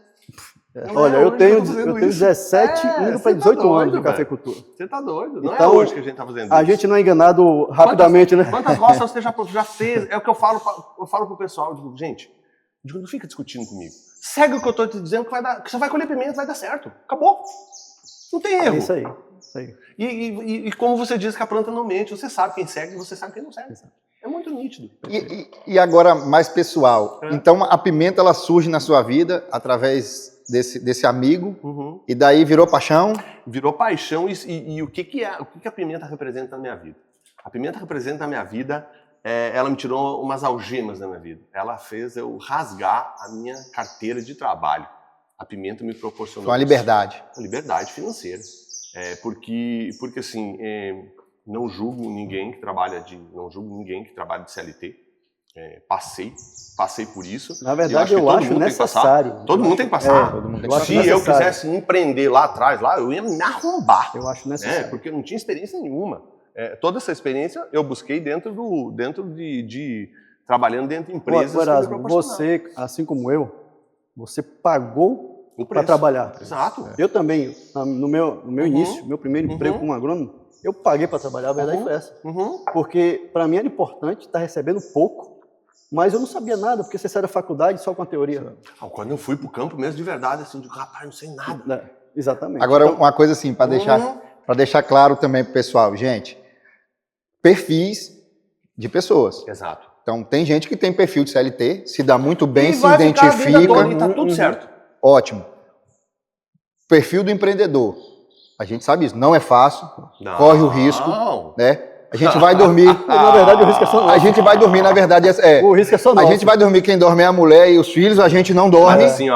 Olha, eu tenho 17 indo para 18 anos de cafeicultura. Você tá doido? Não então, é hoje que a gente tá fazendo isso. A gente não é enganado rapidamente, né? Quantas roças você já fez? É o que eu falo pro pessoal. Digo, gente, não fica discutindo comigo. Segue o que eu tô te dizendo que você vai colher pimenta, vai dar certo. Acabou. Não tem erro. É isso aí. E como você diz que a planta não mente, você sabe quem segue e você sabe quem não segue. É muito nítido. E agora, mais pessoal. Então, a pimenta, ela surge na sua vida através desse amigo, e daí virou paixão? Virou paixão, e o que a pimenta representa na minha vida? A pimenta representa na minha vida, ela me tirou umas algemas da minha vida. Ela fez eu rasgar a minha carteira de trabalho. A pimenta me proporcionou... Foi uma liberdade. Uma liberdade financeira. Porque assim... Não julgo ninguém que trabalha de CLT. Passei por isso. Na verdade, eu acho necessário. Todo mundo tem que passar. Se eu quisesse empreender lá atrás, eu ia me arrombar. Eu acho necessário. Porque eu não tinha experiência nenhuma. Toda essa experiência eu busquei dentro de trabalhando dentro de empresas. Erasmo, você, assim como eu, você pagou para trabalhar. Exato. Eu também, no meu início, meu primeiro emprego como agrônomo, eu paguei para trabalhar, a verdade foi essa. Porque para mim era importante estar recebendo pouco, mas eu não sabia nada, porque você sai da faculdade só com a teoria. Quando eu fui pro campo mesmo, de verdade, assim, eu digo, rapaz, não sei nada. Exatamente. Agora, então, uma coisa assim, para deixar claro também pro pessoal, gente, perfis de pessoas. Exato. Então, tem gente que tem perfil de CLT, se dá muito bem, e se identifica. E tá tudo certo. Ótimo. Perfil do empreendedor. A gente sabe isso, não é fácil, corre o risco, né? A gente vai dormir. Na verdade, o risco é só nosso. A gente vai dormir, na verdade, o risco é só nosso. A gente vai dormir, quem dorme é a mulher e os filhos, a gente não dorme. Mas, assim,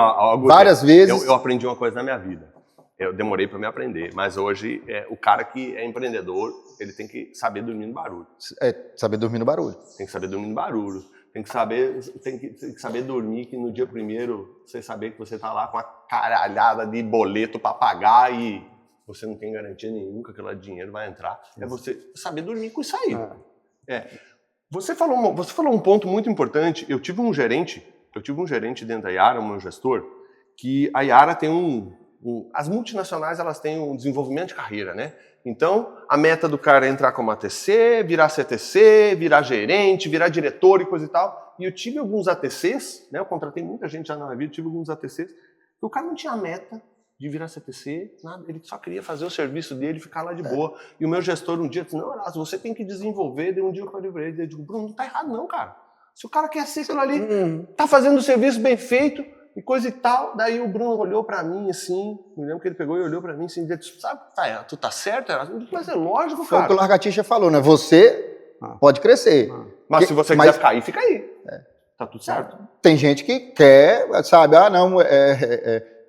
várias vezes. Eu aprendi uma coisa na minha vida. Eu demorei para me aprender, mas hoje o cara que é empreendedor, ele tem que saber dormir no barulho. Saber dormir no barulho. Tem que saber dormir no barulho. Tem que saber dormir que no dia primeiro você saber que você tá lá com uma caralhada de boleto para pagar e você não tem garantia nenhuma que aquele dinheiro vai entrar. É você saber dormir com isso aí. Você falou um ponto muito importante. Eu tive um gerente dentro da Yara, um meu gestor, que a Yara tem as multinacionais, elas têm um desenvolvimento de carreira, né? Então, a meta do cara é entrar como ATC, virar CTC, virar gerente, virar diretor e coisa e tal. E eu tive alguns ATCs, né? Eu contratei muita gente já na minha vida, tive alguns ATCs, que o cara não tinha meta de virar CTC, nada, ele só queria fazer o serviço dele e ficar lá de boa. E o meu gestor um dia disse, não, Erasmo, você tem que desenvolver. Daí um dia eu falei pra ele, eu digo, Bruno, não tá errado não, cara. Se o cara quer ser aquilo ali, tá fazendo o serviço bem feito e coisa e tal. Daí o Bruno olhou pra mim assim, me lembro que ele pegou e olhou pra mim assim, e disse, sabe, tu tá certo, Erasmo? Mas é lógico, cara. Foi o que o Largatixa falou, né? Você pode crescer. Mas se você quiser ficar aí, fica aí. Tá tudo certo. Tem gente que quer, sabe,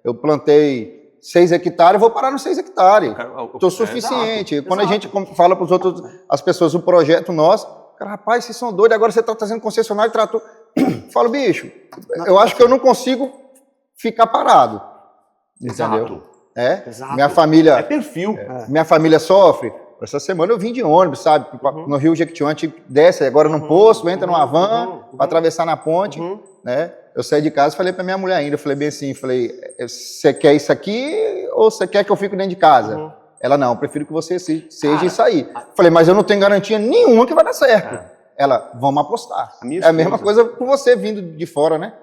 eu plantei 6 hectares, vou parar nos 6 hectares. Estou suficiente. Quando a gente fala para os outros, as pessoas, o projeto nosso, cara, rapaz, vocês são doidos, agora você está trazendo concessionário, trator. Falo, bicho, eu acho que eu não consigo ficar parado. Entendeu? Exato. Minha família... É perfil. Minha família sofre. Essa semana eu vim de ônibus, sabe? No Rio Jequitinhonha, a gente desce agora num posto, entra numa van para atravessar na ponte, né? Eu saí de casa e falei para minha mulher ainda, eu falei bem assim, você quer isso aqui ou você quer que eu fique dentro de casa? Ela, não, eu prefiro que você seja isso aí. Falei, mas eu não tenho garantia nenhuma que vai dar certo. Ela, vamos apostar. É a mesma coisa com você vindo de fora, né?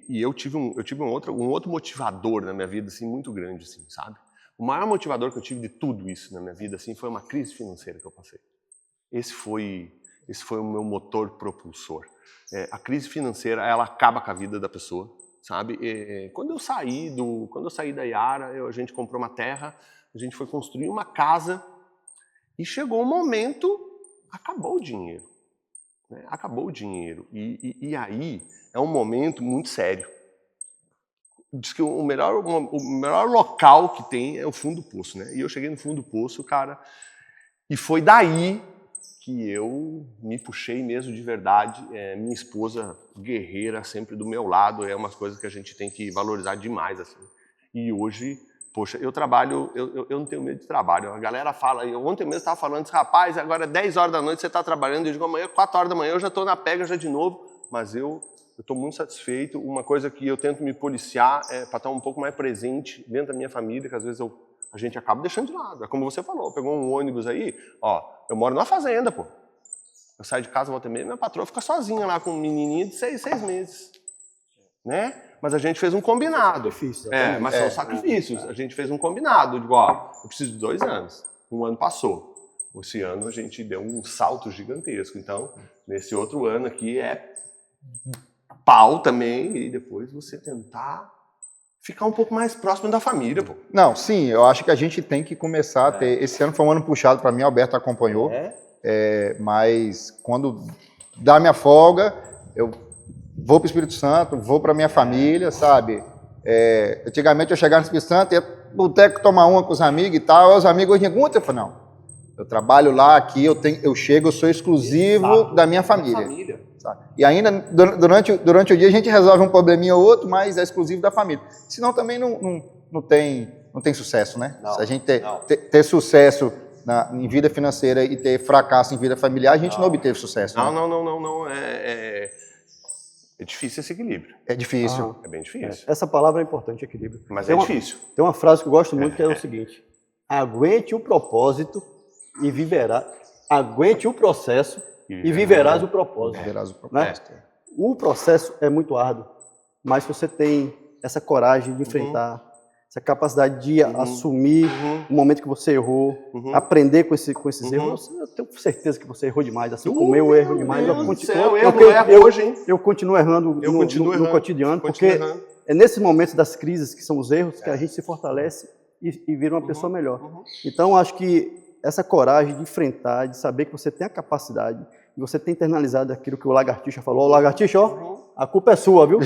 Eu tive um outro motivador na minha vida, assim, muito grande, assim, sabe? O maior motivador que eu tive de tudo isso na minha vida, assim, foi uma crise financeira que eu passei. Esse foi o meu motor propulsor. A crise financeira, ela acaba com a vida da pessoa, sabe? Quando eu saí da Yara, a gente comprou uma terra, a gente foi construir uma casa e chegou um momento, acabou o dinheiro. Né? Acabou o dinheiro. E aí é um momento muito sério. Diz que o melhor local que tem é o fundo do poço, né? E eu cheguei no fundo do poço, cara, e foi daí que eu me puxei mesmo de verdade. Minha esposa guerreira, sempre do meu lado, é umas coisas que a gente tem que valorizar demais, assim. E hoje, poxa, eu trabalho, eu não tenho medo de trabalho. A galera fala, ontem mesmo estava falando, rapaz, agora é 10 horas da noite você está trabalhando, eu digo, amanhã 4 horas da manhã eu já estou na pega já de novo, mas eu estou muito satisfeito. Uma coisa que eu tento me policiar é para estar um pouco mais presente dentro da minha família, que às vezes a gente acaba deixando de lado. É como você falou, pegou um ônibus aí, ó, eu moro numa fazenda, pô. Eu saio de casa, volta e meia, minha patroa fica sozinha lá com um menininho de 6 meses. Né? Mas a gente fez um combinado. Mas são sacrifícios. A gente fez um combinado. Digo, ó, eu preciso de 2 anos. Um ano passou. Esse ano a gente deu um salto gigantesco. Então, nesse outro ano aqui é pau também, e depois você tentar ficar um pouco mais próximo da família, pô. Não, sim, eu acho que a gente tem que começar a ter... Esse ano foi um ano puxado para mim, o Alberto acompanhou, mas quando dá minha folga, eu vou para o Espírito Santo, vou para minha família, sabe? Antigamente eu chegava no Espírito Santo, ia pro boteco tomar uma com os amigos e tal, aí os amigos hoje perguntam, eu falo, não, eu trabalho lá, aqui, eu chego, eu sou exclusivo da minha família. E ainda, durante o dia, a gente resolve um probleminha ou outro, mas é exclusivo da família. Senão também não tem sucesso, né? Se a gente ter sucesso em vida financeira e ter fracasso em vida familiar, a gente não obteve sucesso. Não. É difícil esse equilíbrio. É difícil. É bem difícil. Essa palavra é importante, equilíbrio. Mas é difícil. Tem uma frase que eu gosto muito que é o seguinte: aguente o propósito e viverá. Aguente o processo e viverás o propósito. Né? O processo é muito árduo, mas se você tem essa coragem de enfrentar, essa capacidade de assumir o momento que você errou, aprender com esses erros, eu tenho certeza que você errou demais, assim como eu erro demais. Eu continuo errando no cotidiano, porque é nesses momentos das crises, que são os erros, que a gente se fortalece e vira uma pessoa melhor. Então, acho que essa coragem de enfrentar, de saber que você tem a capacidade, e você tem internalizado aquilo que o Lagartixa falou. O Lagartixa, ó, a culpa é sua, viu?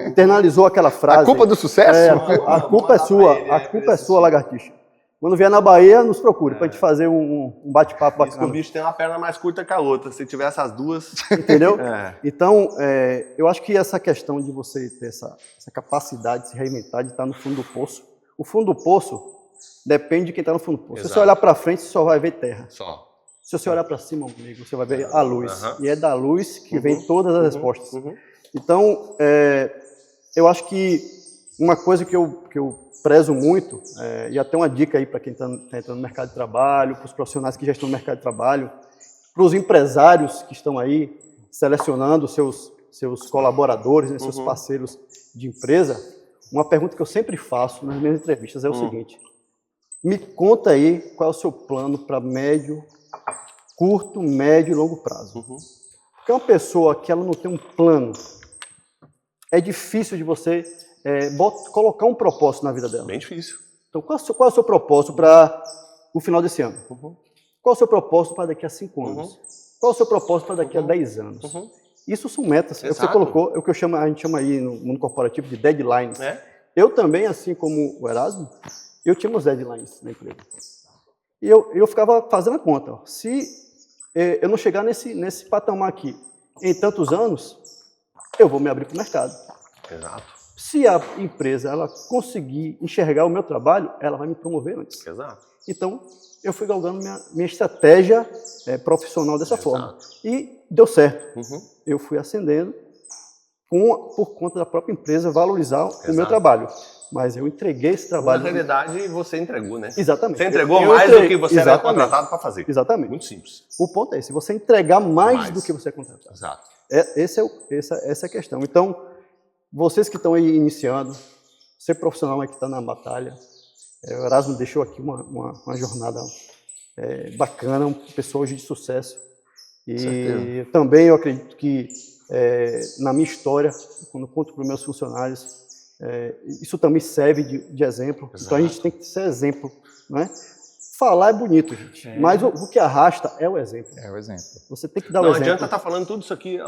Internalizou aquela frase. A culpa do sucesso? A culpa é sua. A culpa é sua, Lagartixa. Quando vier na Bahia, nos procure, pra gente fazer um bate-papo bacana. Diz que o bicho tem uma perna mais curta que a outra. Se tiver essas duas... Entendeu? Então, eu acho que essa questão de você ter essa capacidade de se reinventar, de estar no fundo do poço. O fundo do poço depende de quem está no fundo do poço. Se você olhar para frente, você só vai ver terra. Se você olhar para cima, amigo, você vai ver a luz. E é da luz que vem todas as respostas. Então, eu acho que uma coisa que eu prezo muito, e até uma dica aí para quem está entrando no mercado de trabalho, para os profissionais que já estão no mercado de trabalho, para os empresários que estão aí selecionando seus colaboradores, né, seus parceiros de empresa, uma pergunta que eu sempre faço nas minhas entrevistas é o seguinte: me conta aí qual é o seu plano para curto, médio e longo prazo. Porque uma pessoa que ela não tem um plano, é difícil de você colocar um propósito na vida dela. Bem difícil. Então, qual é o seu propósito para o final desse ano? Qual é o seu propósito para daqui a 5 anos? Qual é o seu propósito para daqui a 10 anos? Isso são metas. Você colocou, é o que a gente chama aí no mundo corporativo de deadlines. Eu também, assim como o Erasmo, eu tinha meus deadlines na empresa. E eu ficava fazendo a conta. Ó. Se eu não chegar nesse patamar aqui em tantos anos, eu vou me abrir para o mercado. Exato. Se a empresa ela conseguir enxergar o meu trabalho, ela vai me promover antes. Exato. Então, eu fui galgando minha estratégia profissional dessa forma. E deu certo. Eu fui ascendendo por conta da própria empresa valorizar o meu trabalho. Mas eu entreguei esse trabalho. Na realidade, você entregou, né? Exatamente. Você entregou mais do que você era contratado para fazer. Exatamente. Muito simples. O ponto é esse, você entregar mais do que você é contratado. Exato. Essa é a questão. Então, vocês que estão aí iniciando, ser profissional aí que está na batalha, o Erasmo deixou aqui uma jornada bacana, uma pessoa hoje de sucesso. E também eu acredito que na minha história, quando eu conto para os meus funcionários, isso também serve de exemplo. Exato. Então a gente tem que ser exemplo, né? Falar é bonito, gente, mas o que arrasta é o exemplo. É o exemplo. Você tem que dar o exemplo. Não adianta estar falando tudo isso aqui,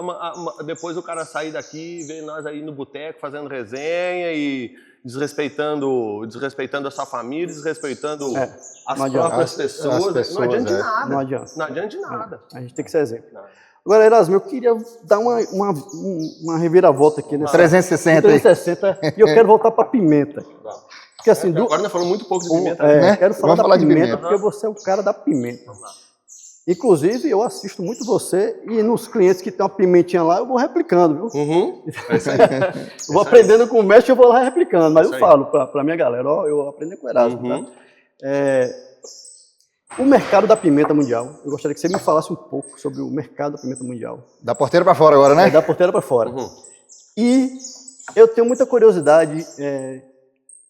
depois o cara sair daqui e ver nós aí no boteco fazendo resenha e desrespeitando a sua família, desrespeitando as próprias pessoas. Não adianta de nada. Não adianta. Não adianta de nada. A gente tem que ser exemplo. Agora, Erasmo, eu queria dar uma reviravolta aqui nessa 360 e eu quero voltar para pimenta. Porque, assim, agora nós falamos muito pouco de pimenta. Né? Quero falar da pimenta, porque você é o cara da pimenta. Inclusive, eu assisto muito você e nos clientes que tem uma pimentinha lá, eu vou replicando, viu? É isso aí. Eu vou aprendendo com o mestre e eu vou lá replicando. Mas eu falo para minha galera, eu aprendi com o Erasmo. Tá? O mercado da pimenta mundial, eu gostaria que você me falasse um pouco sobre o mercado da pimenta mundial. Da porteira para fora agora, né? Da porteira para fora. E eu tenho muita curiosidade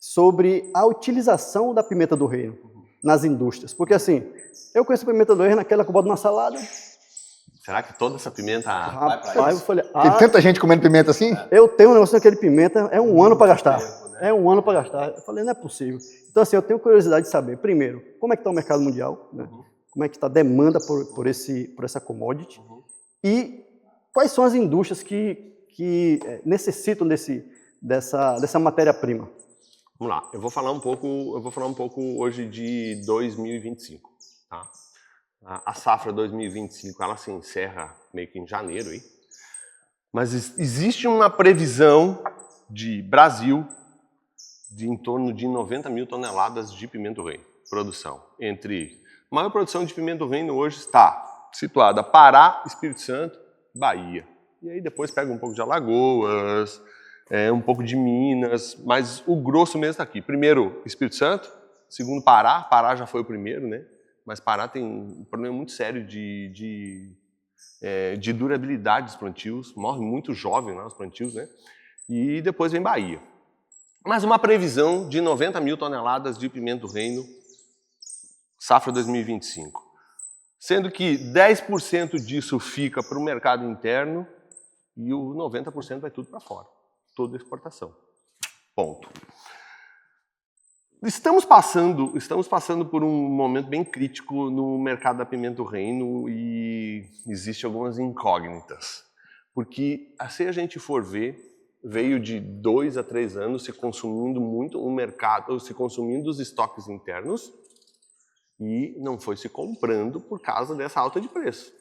sobre a utilização da pimenta do reino nas indústrias. Porque assim, eu conheço a pimenta do reino, aquela que eu boto na salada. Será que toda essa pimenta vai para isso? Eu falei, tem tanta gente comendo pimenta assim? Eu tenho um negócio daquele pimenta, é um ano para gastar. É um ano para gastar. Eu falei, não é possível. Então assim, eu tenho curiosidade de saber, primeiro, como é que está o mercado mundial, né? Como é que está a demanda por essa commodity e quais são as indústrias que necessitam dessa matéria-prima. Vamos lá, eu vou falar um pouco hoje de 2025, tá? A safra 2025, ela se encerra meio que em janeiro aí. Mas existe uma previsão de Brasil de em torno de 90 mil toneladas de pimenta do reino, produção. A maior produção de pimenta do reino hoje está situada Pará, Espírito Santo, Bahia. E aí depois pega um pouco de Alagoas, um pouco de Minas, mas o grosso mesmo está aqui. Primeiro, Espírito Santo, segundo, Pará. Pará já foi o primeiro, né? Mas Pará tem um problema muito sério de durabilidade dos plantios, morre muito jovem lá os plantios, né? E depois vem Bahia. Mas uma previsão de 90 mil toneladas de pimenta do reino, safra 2025. Sendo que 10% disso fica para o mercado interno e o 90% vai tudo para fora. Toda exportação. Ponto. Estamos passando por um momento bem crítico no mercado da pimenta do reino e existem algumas incógnitas. Porque, se a gente for ver, veio de 2 a 3 anos se consumindo muito o mercado, se consumindo os estoques internos e não foi se comprando por causa dessa alta de preço.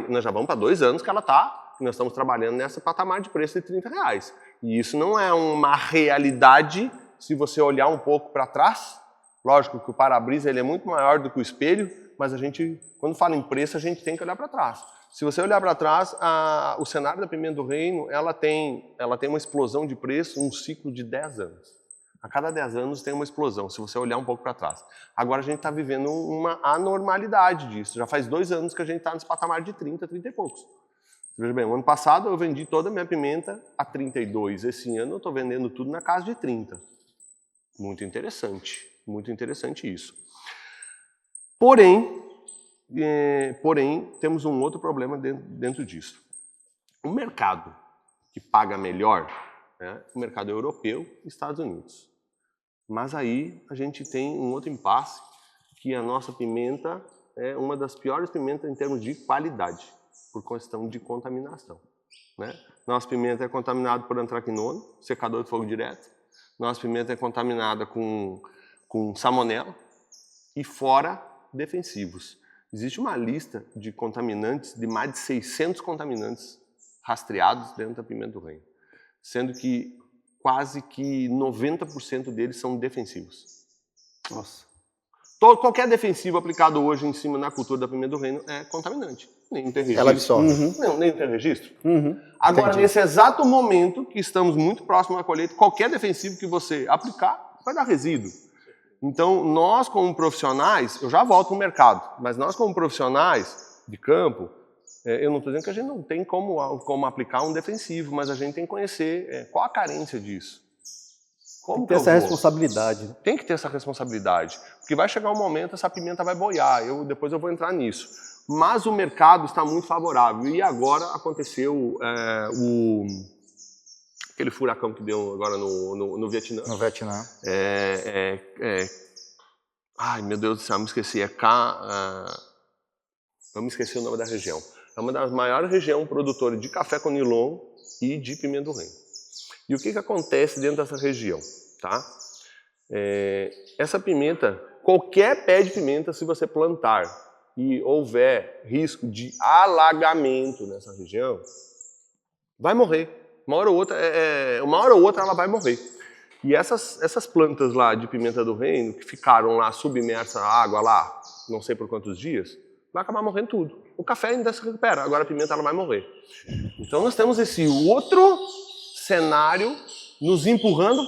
Nós já vamos para 2 anos que nós estamos trabalhando nessa patamar de preço de R$30. E isso não é uma realidade se você olhar um pouco para trás. Lógico que o para-brisa ele é muito maior do que o espelho, mas quando fala em preço, a gente tem que olhar para trás. Se você olhar para trás, o cenário da pimenta do reino, ela tem uma explosão de preço, um ciclo de 10 anos. A cada 10 anos tem uma explosão, se você olhar um pouco para trás. Agora a gente está vivendo uma anormalidade disso. Já faz 2 anos que a gente está nesse patamar de 30 e poucos. Veja bem, o ano passado eu vendi toda a minha pimenta a 32. Esse ano eu estou vendendo tudo na casa de 30. Muito interessante isso. Porém, temos um outro problema dentro disso. O mercado que paga melhor, né, o mercado europeu e Estados Unidos. Mas aí a gente tem um outro impasse, que a nossa pimenta é uma das piores pimentas em termos de qualidade, por questão de contaminação. Né? Nossa pimenta é contaminada por antraquinona, secador de fogo direto. Nossa pimenta é contaminada com salmonela e fora defensivos. Existe uma lista de contaminantes, de mais de 600 contaminantes rastreados dentro da pimenta do reino. Sendo que quase que 90% deles são defensivos. Nossa. Qualquer defensivo aplicado hoje em cima na cultura da pimenta do reino é contaminante. Nem tem registro. Ela absorve. Nem tem registro. Agora, Agora, nesse exato momento, que estamos muito próximo da colheita, qualquer defensivo que você aplicar vai dar resíduo. Então, nós como profissionais, eu já volto no mercado, mas nós como profissionais de campo, eu não estou dizendo que a gente não tem como aplicar um defensivo, mas a gente tem que conhecer qual a carência disso. Como tem que ter essa responsabilidade. Né? Tem que ter essa responsabilidade, porque vai chegar um momento, essa pimenta vai boiar, depois eu vou entrar nisso. Mas o mercado está muito favorável, e agora aconteceu aquele furacão que deu agora no Vietnã. No Vietnã. Ai, meu Deus do céu, me esqueci. Eu me esqueci o nome da região. É uma das maiores regiões produtoras de café conilon e de pimenta do reino. E o que acontece dentro dessa região? Tá? Essa pimenta, qualquer pé de pimenta, se você plantar e houver risco de alagamento nessa região, vai morrer. Uma hora ou outra ela vai morrer. E essas plantas lá de pimenta do reino, que ficaram lá submersas à água lá, não sei por quantos dias, vai acabar morrendo tudo. O café ainda se recupera, agora a pimenta ela vai morrer. Então nós temos esse outro cenário nos empurrando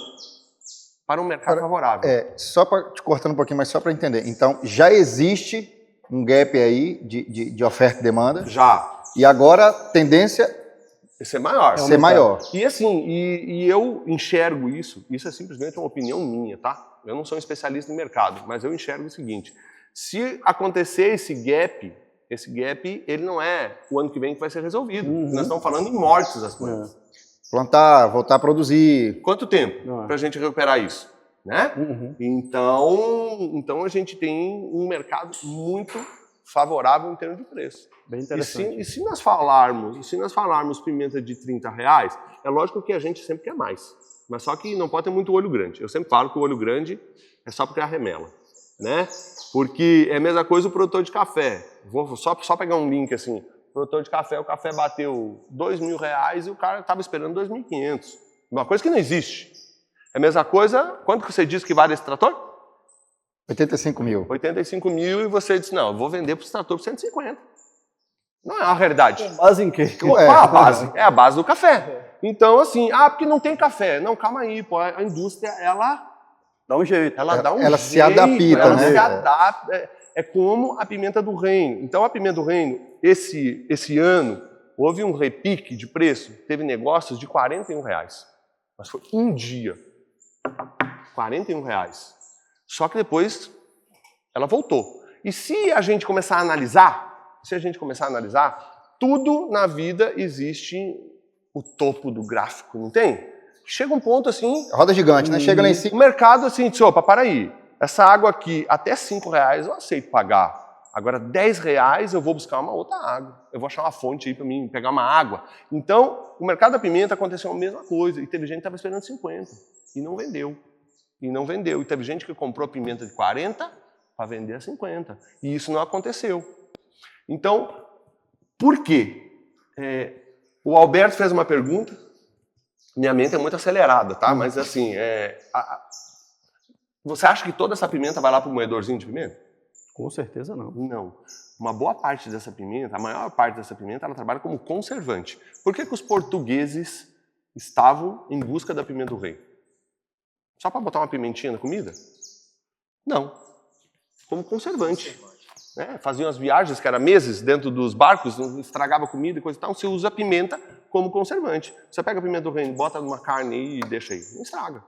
para um mercado favorável. Só para te cortando um pouquinho, mas só para entender. Então, já existe um gap aí de oferta e demanda? Já. E agora a tendência ser maior. Ser maior. E assim, eu enxergo isso é simplesmente uma opinião minha, tá? Eu não sou um especialista em mercado, mas eu enxergo o seguinte: se acontecer esse gap, ele não é o ano que vem que vai ser resolvido. Nós estamos falando em mortes das plantas. Plantar, voltar a produzir. Quanto tempo para a gente recuperar isso? Né? Então a gente tem um mercado muito favorável em termos de preço. Bem interessante. E se nós falarmos pimenta de R$30, é lógico que a gente sempre quer mais. Mas só que não pode ter muito olho grande. Eu sempre falo que o olho grande é só porque arremela. Né? Porque é a mesma coisa o produtor de café. Vou só pegar um link assim. Produtor de café, o café bateu R$2.000 e o cara estava esperando 2.500. Uma coisa que não existe. É a mesma coisa, quanto que você disse que vale esse trator? 85 mil. 85 mil e você disse, não, eu vou vender para esse trator por 150. Não é uma realidade. Com base em quê? Qual é a base? É a base do café. Então, assim, porque não tem café. Não, calma aí, pô, a indústria, ela dá um jeito. Ela se adapta, ela né? se adapta. É como a pimenta do reino. Então, a pimenta do reino, esse ano, houve um repique de preço, teve negócios de R$41. Mas foi um dia. R$41. Só que depois ela voltou. E se a gente começar a analisar, tudo na vida existe o topo do gráfico, não tem? Chega um ponto assim... Roda gigante, né? Chega lá em cima. O mercado assim, diz, opa, para aí. Essa água aqui, até R$5 eu aceito pagar. Agora, R$10 eu vou buscar uma outra água. Eu vou achar uma fonte aí para mim, pegar uma água. Então, o mercado da pimenta aconteceu a mesma coisa. E teve gente que estava esperando 50 e não vendeu. E teve gente que comprou pimenta de 40 para vender a 50. E isso não aconteceu. Então, por quê? O Alberto fez uma pergunta. Minha mente é muito acelerada, tá? Mas assim, você acha que toda essa pimenta vai lá para o moedorzinho de pimenta? Com certeza não. Não. Uma boa parte dessa pimenta, a maior parte dessa pimenta, ela trabalha como conservante. Por que os portugueses estavam em busca da pimenta do reino? Só para botar uma pimentinha na comida? Não. Como conservante. Faziam as viagens, que eram meses, dentro dos barcos, estragava comida e coisa e tal. Você usa a pimenta como conservante. Você pega a pimenta do reino, bota numa carne aí e deixa aí. Não estraga.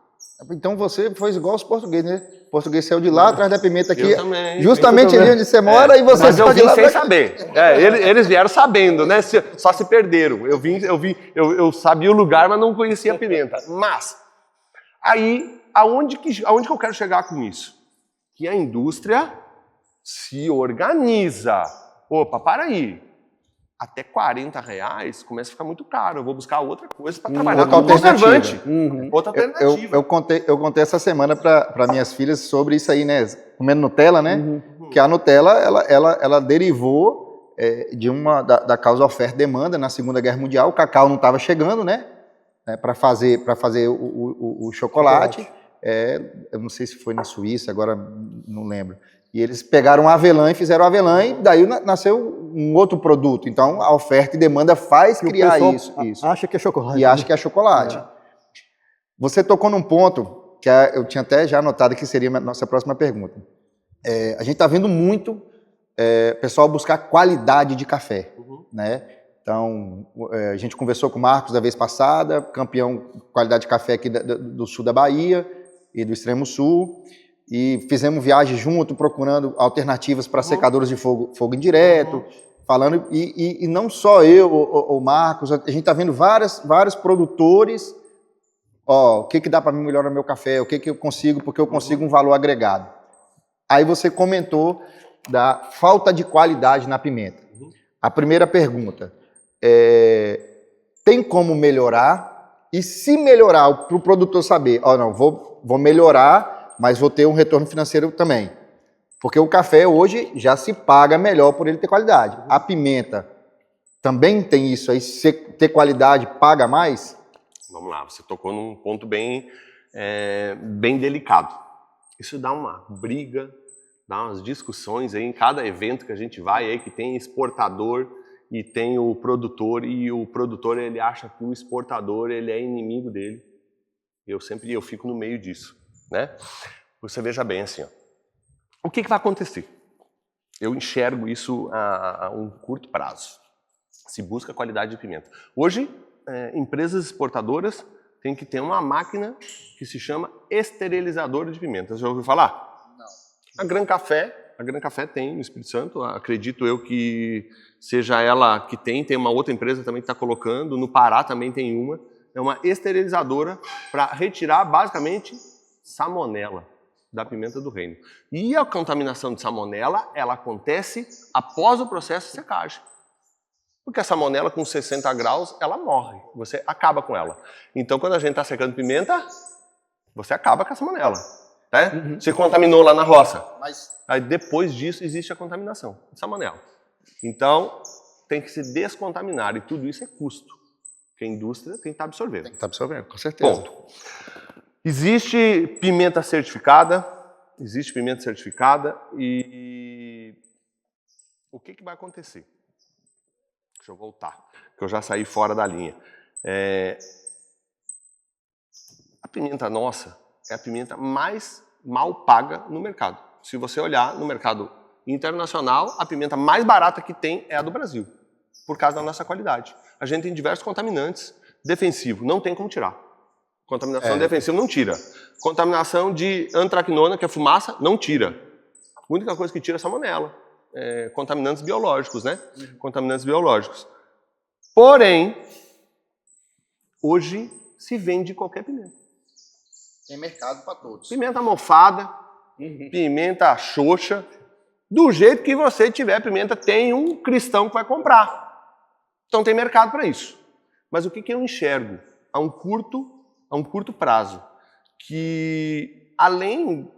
Então você foi igual os portugueses, né? O português saiu de lá, atrás da pimenta aqui. Eu também. Justamente ali onde você mora e você mas eu vim lá sem saber. Eles vieram sabendo, né? Só se perderam. Eu sabia o lugar, mas não conhecia a pimenta. Mas, aí, aonde que eu quero chegar com isso? Que a indústria se organiza. Opa, para aí. Até R$40 começa a ficar muito caro. Eu vou buscar outra coisa para trabalhar como conservante. Outra alternativa. Eu contei essa semana para minhas filhas sobre isso aí, né? Comendo Nutella, né? Que a Nutella, ela derivou da causa oferta e demanda na Segunda Guerra Mundial. O cacau não estava chegando, né? né, para fazer o chocolate. Eu não sei se foi na Suíça, agora não lembro. E eles pegaram avelã e fizeram avelã e daí nasceu um outro produto. Então, a oferta e demanda faz criar isso. Acha que é chocolate. E acha que é chocolate. Você tocou num ponto que eu tinha até já anotado que seria a nossa próxima pergunta. A gente está vendo muito pessoal buscar qualidade de café, né? Então, a gente conversou com o Marcos da vez passada, campeão qualidade de café aqui do sul da Bahia e do extremo sul, e fizemos viagem junto, procurando alternativas para secadores de fogo indireto, falando, e não só eu, o Marcos, a gente está vendo vários produtores, o que dá para melhorar meu café, o que eu consigo, porque eu consigo um valor agregado. Aí você comentou da falta de qualidade na pimenta. A primeira pergunta, tem como melhorar? E se melhorar, para o produtor saber, não, vou melhorar, mas vou ter um retorno financeiro também. Porque o café hoje já se paga melhor por ele ter qualidade. A pimenta também tem isso aí, se ter qualidade paga mais? Vamos lá, você tocou num ponto bem delicado. Isso dá uma briga, dá umas discussões aí em cada evento que a gente vai aí, que tem exportador e tem o produtor ele acha que o exportador ele é inimigo dele. Eu fico no meio disso, né? Você veja bem assim, o que vai acontecer? Eu enxergo isso a um curto prazo. Se busca qualidade de pimenta. Hoje, empresas exportadoras têm que ter uma máquina que se chama esterilizador de pimenta. Você já ouviu falar? Não. A Gran Café tem no Espírito Santo, acredito eu que seja ela que tem uma outra empresa também que está colocando, no Pará também tem uma, é uma esterilizadora para retirar basicamente salmonela da pimenta do reino. E a contaminação de salmonela, ela acontece após o processo de secagem. Porque a salmonela com 60 graus, ela morre, você acaba com ela. Então quando a gente está secando pimenta, você acaba com a salmonela. Né? Você contaminou lá na roça. Aí depois disso existe a contaminação de salmonela. Então tem que se descontaminar e tudo isso é custo. Que a indústria tem que estar absorvendo. Tem que estar absorvendo, com certeza. Ponto. Existe pimenta certificada e o que vai acontecer? Deixa eu voltar, que eu já saí fora da linha. A pimenta nossa é a pimenta mais mal paga no mercado. Se você olhar no mercado internacional, a pimenta mais barata que tem é a do Brasil, por causa da nossa qualidade. A gente tem diversos contaminantes defensivos, não tem como tirar. Contaminação defensiva não tira. Contaminação de antraquinona, que é fumaça, não tira. A única coisa que tira é salmonela. Contaminantes biológicos, né? Contaminantes biológicos. Porém, hoje se vende qualquer pimenta. Tem mercado para todos. Pimenta mofada, pimenta xoxa. Do jeito que você tiver pimenta, tem um cristão que vai comprar. Então tem mercado para isso. Mas o que eu enxergo a um curto prazo? Que além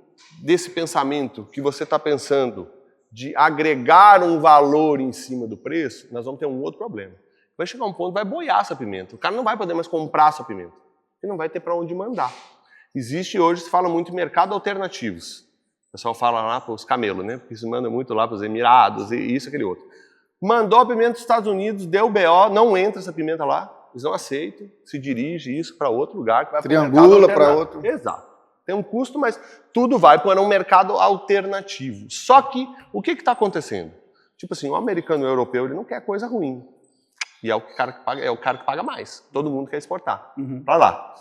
desse pensamento que você está pensando de agregar um valor em cima do preço, nós vamos ter um outro problema. Vai chegar um ponto que vai boiar essa pimenta. O cara não vai poder mais comprar essa pimenta. E não vai ter para onde mandar. Existe hoje, se fala muito em mercado alternativos. O pessoal fala lá para os camelos, né? Porque se manda muito lá para os Emirados e isso, aquele outro. Mandou a pimenta dos Estados Unidos, deu BO, não entra essa pimenta lá. Eles não aceitam, se dirige isso para outro lugar. Que vai triangula para outro. Exato. Tem um custo, mas tudo vai para um mercado alternativo. Só que, o que está acontecendo? Tipo assim, o americano e o europeu, ele não quer coisa ruim. E é o cara que paga mais. Todo mundo quer exportar para lá.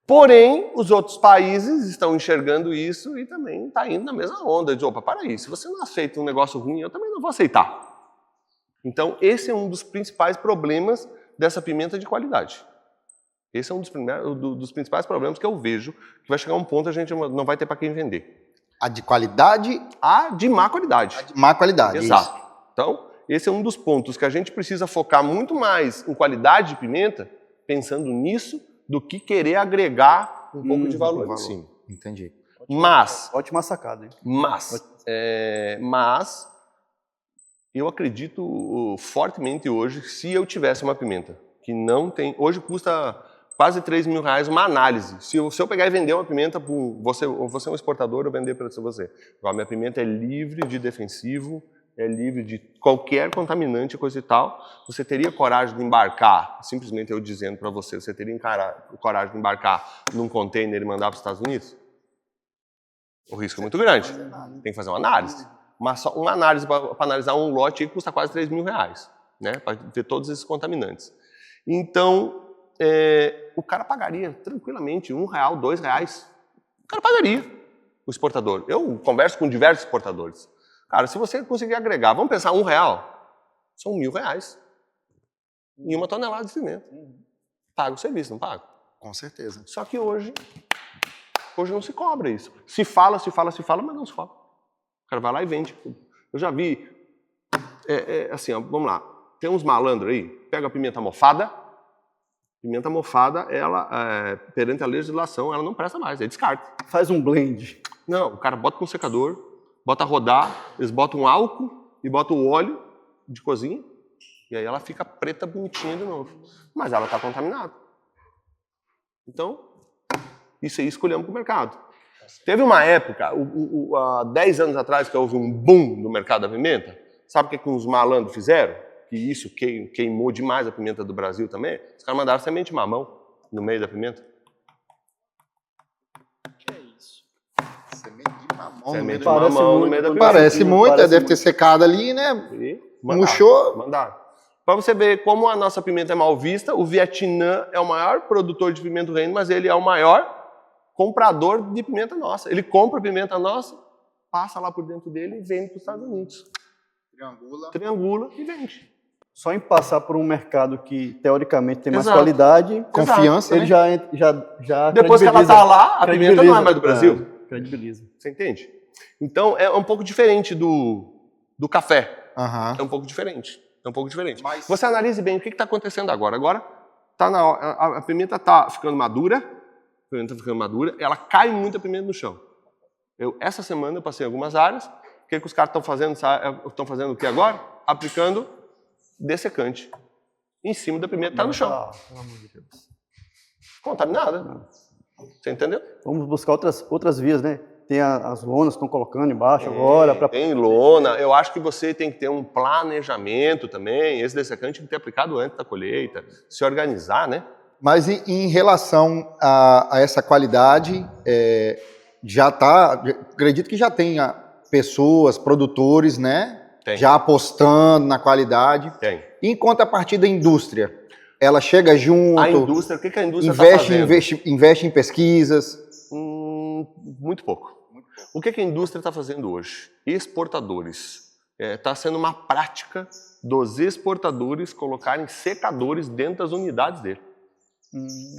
Porém, os outros países estão enxergando isso e também está indo na mesma onda. De, opa, para aí, se você não aceita um negócio ruim, eu também não vou aceitar. Então, esse é um dos principais problemas dessa pimenta de qualidade. Esse é um dos principais problemas que eu vejo, que vai chegar um ponto a gente não vai ter para quem vender. A de qualidade? A de má qualidade. A de má qualidade, exato. Isso. Então, esse é um dos pontos que a gente precisa focar muito mais em qualidade de pimenta, pensando nisso, do que querer agregar um pouco de valor em cima. Entendi. Ótima sacada, hein? Mas eu acredito fortemente hoje que se eu tivesse uma pimenta que não tem... Hoje custa quase 3 mil reais uma análise. Se eu pegar e vender uma pimenta, você é um exportador, eu vender para você. A minha pimenta é livre de defensivo, é livre de qualquer contaminante, coisa e tal. Você teria coragem de embarcar, simplesmente eu dizendo para você teria coragem de embarcar num container e mandar para os Estados Unidos? O risco é muito grande. Tem que fazer uma análise. Mas só uma análise para analisar um lote aí custa quase 3 mil reais, né? Para ver todos esses contaminantes. Então, o cara pagaria tranquilamente R$1, R$2. O cara pagaria, o exportador. Eu converso com diversos exportadores. Cara, se você conseguir agregar, vamos pensar R$1, são R$1.000 em uma tonelada de pimenta. Paga o serviço, não paga? Com certeza. Só que hoje não se cobra isso. Se fala, mas não se cobra. O cara vai lá e vende. Eu já vi, assim, ó, vamos lá, tem uns malandros aí, pega a pimenta mofada, ela, perante a legislação, ela não presta mais, é descarte. Faz um blend. Não, o cara bota com um secador, bota a rodar, eles botam álcool e botam o óleo de cozinha, e aí ela fica preta, bonitinha de novo. Mas ela está contaminada. Então, isso aí escolhemos para o mercado. Teve uma época, há 10 anos atrás, que houve um boom no mercado da pimenta. Sabe o que os malandros fizeram? Que isso queimou demais a pimenta do Brasil também. Os caras mandaram semente de mamão no meio da pimenta. Que é isso? Semente de mamão. Semente de mamão no meio da pimenta. Parece muito, deve ter secado ali, né? Murchou. Mandaram. Para você ver como a nossa pimenta é mal vista, o Vietnã é o maior produtor de pimenta do reino, mas ele é o maior comprador de pimenta nossa. Ele compra pimenta nossa, passa lá por dentro dele e vende para os Estados Unidos. Triangula e vende. Só em passar por um mercado que, teoricamente, tem mais qualidade, confiança, ele né? já depois que ela está lá, a pimenta não é mais do Brasil. Credibiliza. Você entende? Então, é um pouco diferente do café. Uhum. É um pouco diferente. Mas... Você analise bem o que está acontecendo agora. Agora, a pimenta está ficando madura, ela cai muito a pimenta no chão. Essa semana eu passei em algumas áreas. O que os caras estão fazendo? Estão fazendo o que agora? Aplicando dessecante em cima da pimenta, está no chão. Pelo amor de Deus. Contaminada. Você entendeu? Vamos buscar outras vias, né? Tem as lonas que estão colocando embaixo agora. Tem lona. Eu acho que você tem que ter um planejamento também. Esse dessecante tem que ter aplicado antes da colheita. Se organizar, né? Mas em relação a essa qualidade, acredito que já tenha pessoas, produtores, né? Tem. Já apostando na qualidade. Tem. Em contrapartida, a indústria, ela chega junto. A indústria, o que a indústria está fazendo? Investe em pesquisas. Muito pouco. O que a indústria está fazendo hoje? Exportadores. Está sendo uma prática dos exportadores colocarem secadores dentro das unidades dele.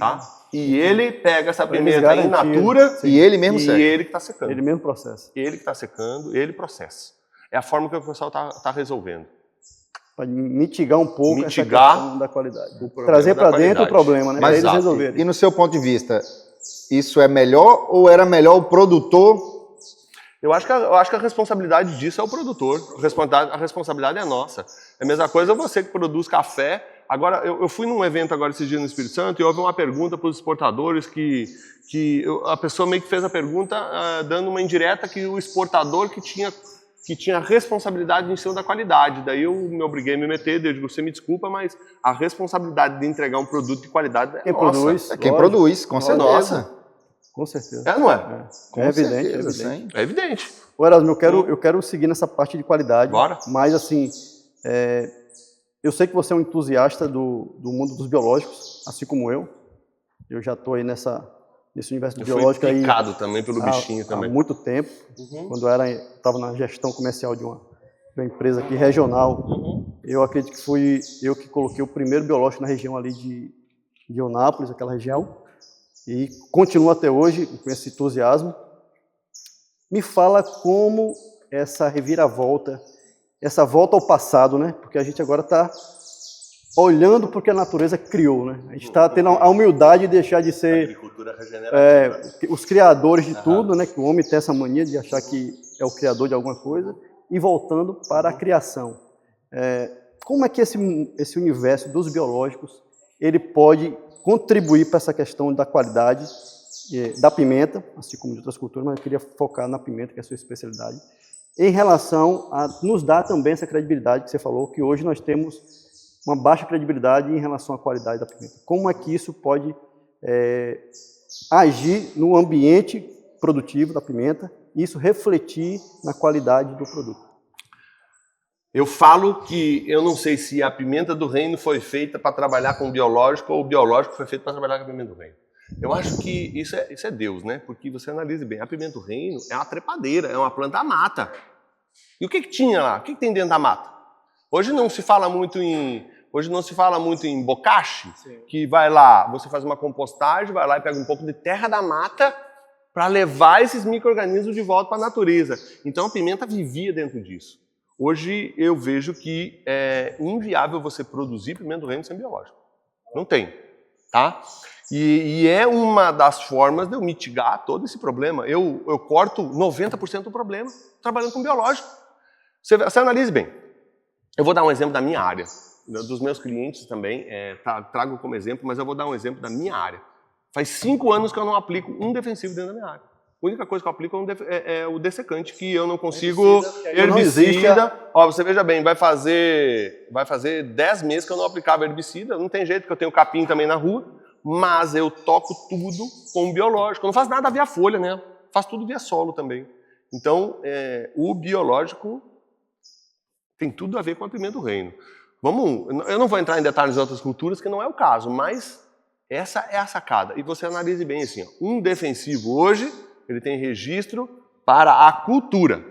Tá? E ele pega essa pimenta in natura e ele mesmo seca. E ele que está secando. Ele mesmo processa. Ele que está secando, ele processa. É a forma que o pessoal está resolvendo. Para mitigar um pouco essa questão da qualidade. Trazer para dentro o problema, né? Para eles resolverem. E no seu ponto de vista, isso é melhor ou era melhor o produtor? Eu acho que a responsabilidade disso é o produtor. A responsabilidade é nossa. É a mesma coisa você que produz café. Agora, eu fui num evento agora esses dias no Espírito Santo e houve uma pergunta para os exportadores que a pessoa meio que fez a pergunta dando uma indireta que o exportador que tinha responsabilidade em cima da qualidade. Daí eu me obriguei a me meter, eu digo, você me desculpa, mas a responsabilidade de entregar um produto de qualidade é nossa. Quem produz, com certeza. Nossa. Com certeza. Não é? É evidente. É evidente. Ô, Erasmo, eu quero seguir nessa parte de qualidade. Bora. Mas, assim, eu sei que você é um entusiasta do mundo dos biológicos, assim como eu. Eu já estou aí nesse universo biológico aí. Picado também pelo bichinho também. Há muito tempo. Quando eu estava na gestão comercial de uma empresa aqui regional, eu acredito que fui eu que coloquei o primeiro biológico na região ali de Eunápolis, aquela região. E continuo até hoje com esse entusiasmo. Me fala como essa reviravolta, essa volta ao passado, né? Porque a gente agora está olhando para o que a natureza criou, né? A gente está tendo a humildade de deixar de ser agricultura regenerativa, os criadores de tudo, né? Que o homem tem essa mania de achar que é o criador de alguma coisa e voltando para a criação. Como é que esse universo dos biológicos ele pode contribuir para essa questão da qualidade da pimenta, assim como de outras culturas, mas eu queria focar na pimenta, que é a sua especialidade, em relação a nos dar também essa credibilidade que você falou, que hoje nós temos uma baixa credibilidade em relação à qualidade da pimenta. Como é que isso pode agir no ambiente produtivo da pimenta e isso refletir na qualidade do produto? Eu falo que eu não sei se a pimenta do reino foi feita para trabalhar com biológico ou o biológico foi feito para trabalhar com a pimenta do reino. Eu acho que isso é Deus, né? Porque você analise bem, a pimenta do reino é uma trepadeira, é uma planta mata. E o que tinha lá? O que tem dentro da mata? Hoje não se fala muito em bocache, que vai lá, você faz uma compostagem, vai lá e pega um pouco de terra da mata para levar esses micro-organismos de volta para a natureza. Então a pimenta vivia dentro disso. Hoje eu vejo que é inviável você produzir pimenta do reino sem biológico. Não tem, tá? E é uma das formas de eu mitigar todo esse problema. Eu corto 90% do problema trabalhando com biológico. Você analise bem. Eu vou dar um exemplo da minha área, dos meus clientes também, trago como exemplo, mas eu vou dar um exemplo da minha área. Faz 5 anos que eu não aplico um defensivo dentro da minha área. A única coisa que eu aplico é o dessecante, que eu não consigo... Herbicida. Ó, você veja bem, vai fazer 10 meses que eu não aplicava herbicida, não tem jeito, que eu tenho capim também na rua, mas eu toco tudo com biológico. Eu não faço nada via folha, né? Faço tudo via solo também. Então, o biológico tem tudo a ver com a pimenta do reino. Eu não vou entrar em detalhes de outras culturas, que não é o caso, mas essa é a sacada. E você analise bem assim, ó, um defensivo hoje, ele tem registro para a cultura.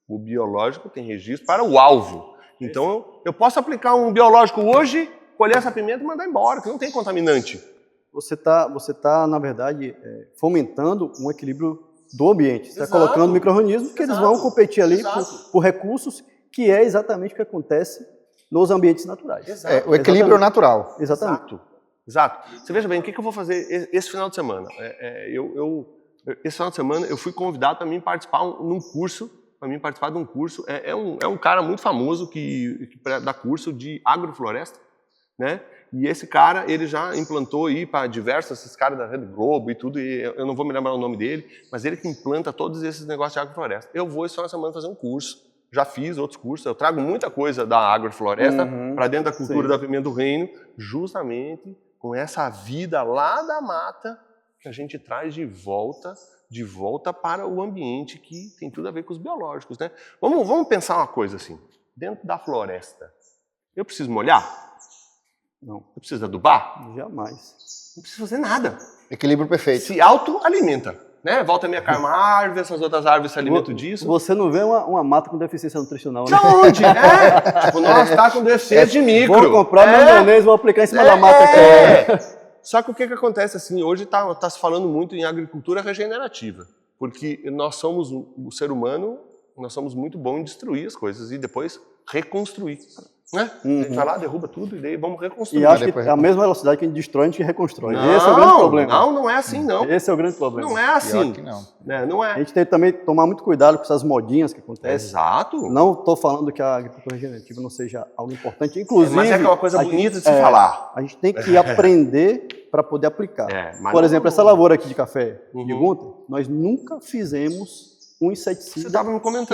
O biológico tem registro para o alvo. Então, eu posso aplicar um biológico hoje, colher essa pimenta e mandar embora, que não tem contaminante. Você tá, na verdade, fomentando um equilíbrio do ambiente. Você está colocando micro-organismos que eles vão competir ali por recursos, que é exatamente o que acontece nos ambientes naturais. O equilíbrio natural. Exatamente. Exato. Você veja bem, o que eu vou fazer esse final de semana? Esse final de semana eu fui convidado para mim participar de um curso. É um cara muito famoso que dá curso de agrofloresta, né? E esse cara, ele já implantou aí para diversos, esses caras da Rede Globo e tudo, e eu não vou me lembrar o nome dele, mas ele que implanta todos esses negócios de agrofloresta. Eu vou esse final de semana fazer um curso, já fiz outros cursos, eu trago muita coisa da agrofloresta para dentro da cultura da pimenta do reino, justamente com essa vida lá da mata que a gente traz de volta para o ambiente, que tem tudo a ver com os biológicos, né? Vamos pensar uma coisa assim, dentro da floresta, eu preciso molhar? Não. Eu preciso adubar? Jamais. Não preciso fazer nada. Equilíbrio perfeito. Se autoalimenta, né? Volta a minha cai uma árvore, essas outras árvores se alimentam disso. Você não vê uma mata com deficiência nutricional, né? Da onde? Tipo, nós tá com deficiência de micro. Vou comprar maionese, vou aplicar em cima da mata aqui. Só que o que acontece assim, hoje tá se falando muito em agricultura regenerativa, porque o ser humano, nós somos muito bons em destruir as coisas e depois reconstruir. Né? A gente vai lá, derruba tudo e daí vamos reconstruir. E acho que a mesma velocidade que a gente destrói, a gente reconstrói. Esse é o grande problema. Não é assim, não. Esse é o grande problema. Não é assim. Que não. Não é. A gente tem que também tomar muito cuidado com essas modinhas que acontecem. Exato. Não estou falando que a agricultura regenerativa não seja algo importante. Inclusive, mas é aquela coisa bonita de se falar. A gente tem que aprender para poder aplicar. Por exemplo, essa lavoura aqui de café de Gunter, nós nunca fizemos um inseticida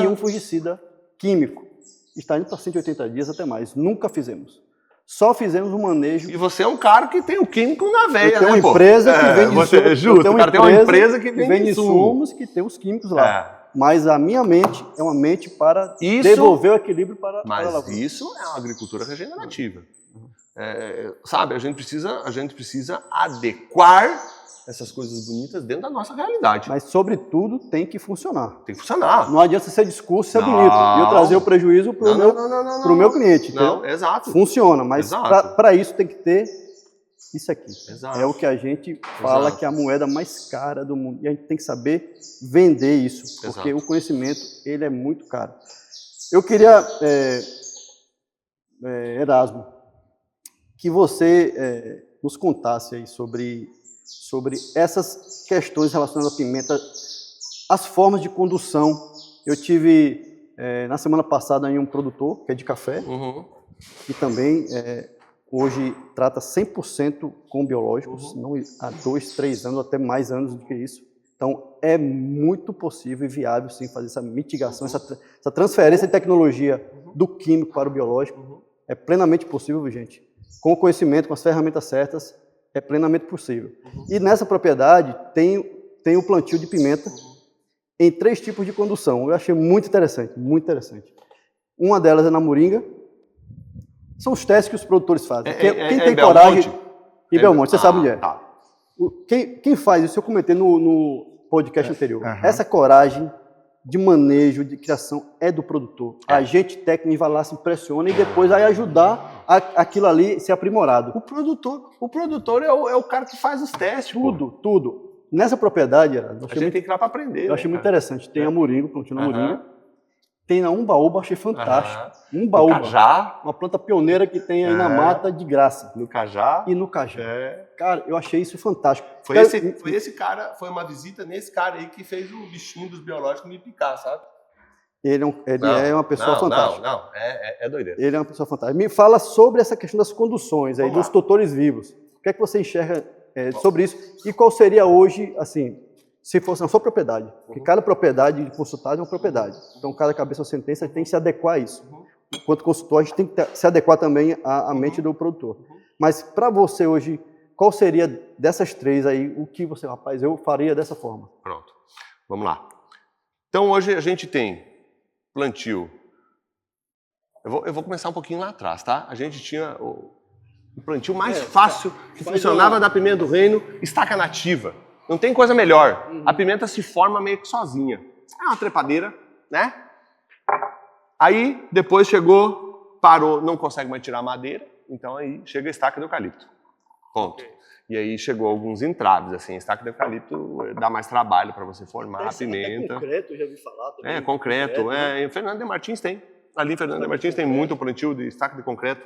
e um fungicida químico. Está indo para 180 dias até mais. Nunca fizemos. Só fizemos um manejo. E você é um cara que tem o químico na veia, tem uma empresa que vende insumos. Tem uma empresa que vende insumos que tem os químicos lá. Mas a minha mente é uma mente para devolver o equilíbrio para a lavoura. Mas isso é uma agricultura regenerativa. Sabe, a gente precisa adequar essas coisas bonitas dentro da nossa realidade. Mas, sobretudo, tem que funcionar. Tem que funcionar. Não adianta ser discurso, ser bonito. E eu trazer o prejuízo para o meu cliente. Não, exato. Funciona, mas para isso tem que ter isso aqui. Exato. É o que a gente fala que é a moeda mais cara do mundo. E a gente tem que saber vender isso, porque o conhecimento ele é muito caro. Eu queria, Erasmo, que você nos contasse aí sobre essas questões relacionadas à pimenta, as formas de condução. Eu tive, na semana passada, aí um produtor, que é de café, e também hoje trata 100% com biológicos, não há 2, 3 anos, até mais anos do que isso. Então, é muito possível e viável, sim, fazer essa mitigação, essa transferência de tecnologia do químico para o biológico. É plenamente possível, gente. Com o conhecimento, com as ferramentas certas, é plenamente possível. E nessa propriedade tem o plantio de pimenta em 3 tipos de condução. Eu achei muito interessante, muito interessante. Uma delas é na moringa. São os testes que os produtores fazem. Quem tem coragem... E Belmonte, você sabe onde é. Tá. Quem faz isso, eu comentei no podcast anterior. Essa coragem de manejo, de criação, é do produtor. A gente técnico vai lá, se impressiona e depois vai ajudar aquilo ali ser aprimorado. O produtor é o cara que faz os testes. Tudo. Nessa propriedade, a gente tem que ir lá para aprender. Eu achei muito interessante. Tem a moringa, plantio na moringa. Tem na umbaúba, achei fantástico. Umbaúba, cajá, uma planta pioneira que tem aí na mata de graça. No cajá. E no cajá. Cara, eu achei isso fantástico. Foi esse cara, foi uma visita nesse cara aí que fez o bichinho dos biológicos me picar, sabe? Ele é uma pessoa fantástica. É doideira. Ele é uma pessoa fantástica. Me fala sobre essa questão das conduções aí, dos tutores vivos. O que é que você enxerga sobre isso? E qual seria hoje, assim, se fosse na sua propriedade? Porque cada propriedade de consultado é uma propriedade. Então, cada cabeça ou sentença tem que se adequar a isso. Enquanto consultor, a gente tem que se adequar também à mente do produtor. Mas, para você hoje, qual seria dessas 3 aí, o que você, rapaz, eu faria dessa forma? Pronto. Vamos lá. Então, hoje a gente tem plantio. Eu vou começar um pouquinho lá atrás, tá? A gente tinha o plantio mais fácil que funcionava da pimenta do reino, estaca nativa. Não tem coisa melhor. A pimenta se forma meio que sozinha. É uma trepadeira, né? Aí, depois chegou, parou, não consegue mais tirar a madeira, então aí chega a estaca de eucalipto. Ponto. E aí chegou alguns entraves, assim, a estaca de eucalipto dá mais trabalho para você formar a pimenta. É concreto, eu já ouvi falar também. É, concreto. Em Fernando de Martins tem. Ali em Fernando de Martins tem muito plantio de estaca de concreto.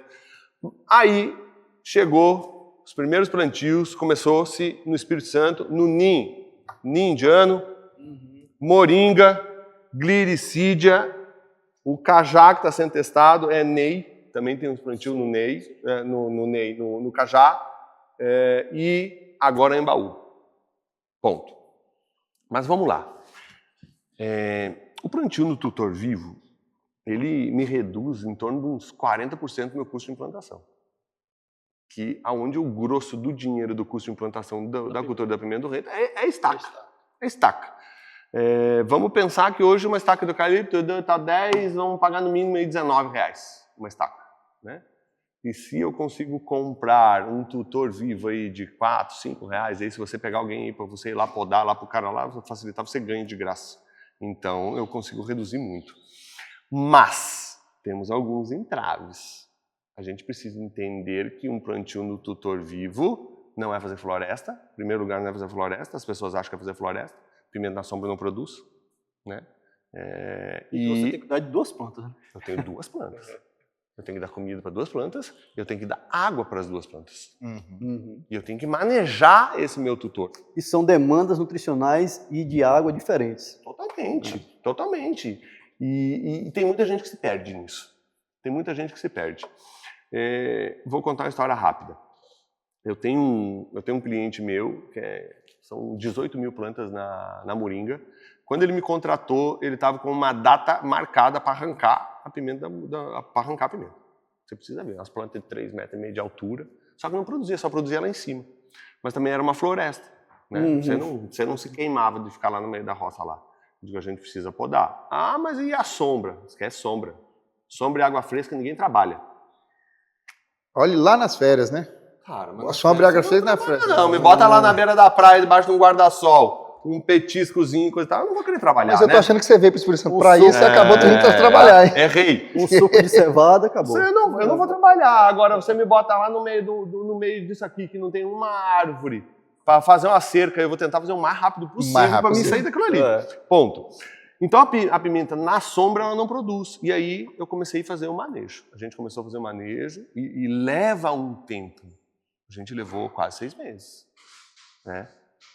Aí chegou os primeiros plantios, começou-se no Espírito Santo, no NIM indiano, moringa, gliricídia, o cajá que está sendo testado é NEI, também tem uns plantios no NEI, no cajá, e agora em Embaú. Ponto. Mas vamos lá. O plantio no tutor vivo, ele me reduz em torno de uns 40% do meu custo de implantação. Que aonde o grosso do dinheiro do custo de implantação da cultura da pimenta do reino é estaca. É estaca. Vamos pensar que hoje uma estaca do eucalipto está 10, vamos pagar no mínimo R$19 uma estaca, né? E se eu consigo comprar um tutor vivo aí de R$4, R$5, aí se você pegar alguém aí para você ir lá podar lá para o cara lá, facilitar, você ganha de graça. Então eu consigo reduzir muito. Mas temos alguns entraves. A gente precisa entender que um plantio no tutor vivo não é fazer floresta. Em primeiro lugar, não é fazer floresta. As pessoas acham que é fazer floresta. Pimenta na sombra não produz, né? E você tem que cuidar de 2 plantas, né? Eu tenho 2 plantas. Eu tenho que dar comida para 2 plantas e eu tenho que dar água para as 2 plantas. E eu tenho que manejar esse meu tutor. E são demandas nutricionais e de água diferentes. Totalmente. E tem muita gente que se perde nisso. Vou contar uma história rápida. Eu tenho um cliente meu, são 18 mil plantas na moringa. Quando ele me contratou, ele estava com uma data marcada para arrancar a pimenta. Você precisa ver, umas plantas de 3,5 metros de altura. Só que não produzia, só produzia lá em cima. Mas também era uma floresta, né? Você não se queimava de ficar lá no meio da roça lá. Digo, a gente precisa podar. Ah, mas e a sombra? Esquece sombra. Sombra e água fresca ninguém trabalha. Olhe lá nas férias, né? Cara, a sombra e água fresca na férias. Não, me bota lá na beira da praia, debaixo de um guarda-sol, um petiscozinho, coisa e tal. Eu não vou querer trabalhar, mas eu tô achando que você veio para o Espírito Santo para isso, você acabou tendo que trabalhar, hein? Errei. Um suco de cevada, acabou. Eu não vou trabalhar. Agora, você me bota lá no meio disso aqui, que não tem uma árvore, para fazer uma cerca. Eu vou tentar fazer o mais rápido possível para mim sair daquilo ali. Ponto. Então, a pimenta na sombra ela não produz. E aí eu comecei a fazer o manejo. A gente começou a fazer o manejo e leva um tempo. A gente levou quase 6 meses. Né?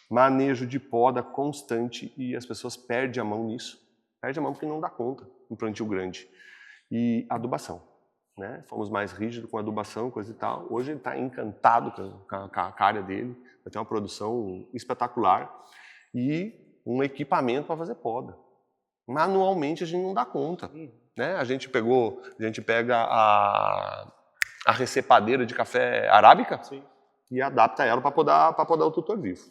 Manejo de poda constante e as pessoas perdem a mão nisso. Perde a mão porque não dá conta, um plantio grande. E adubação. né? Fomos mais rígidos com adubação, coisa e tal. Hoje ele está encantado com a área dele, vai ter uma produção espetacular e um equipamento para fazer poda. Manualmente a gente não dá conta, né? A gente pega a recepadeira de café arábica e adapta ela para podar o tutor vivo.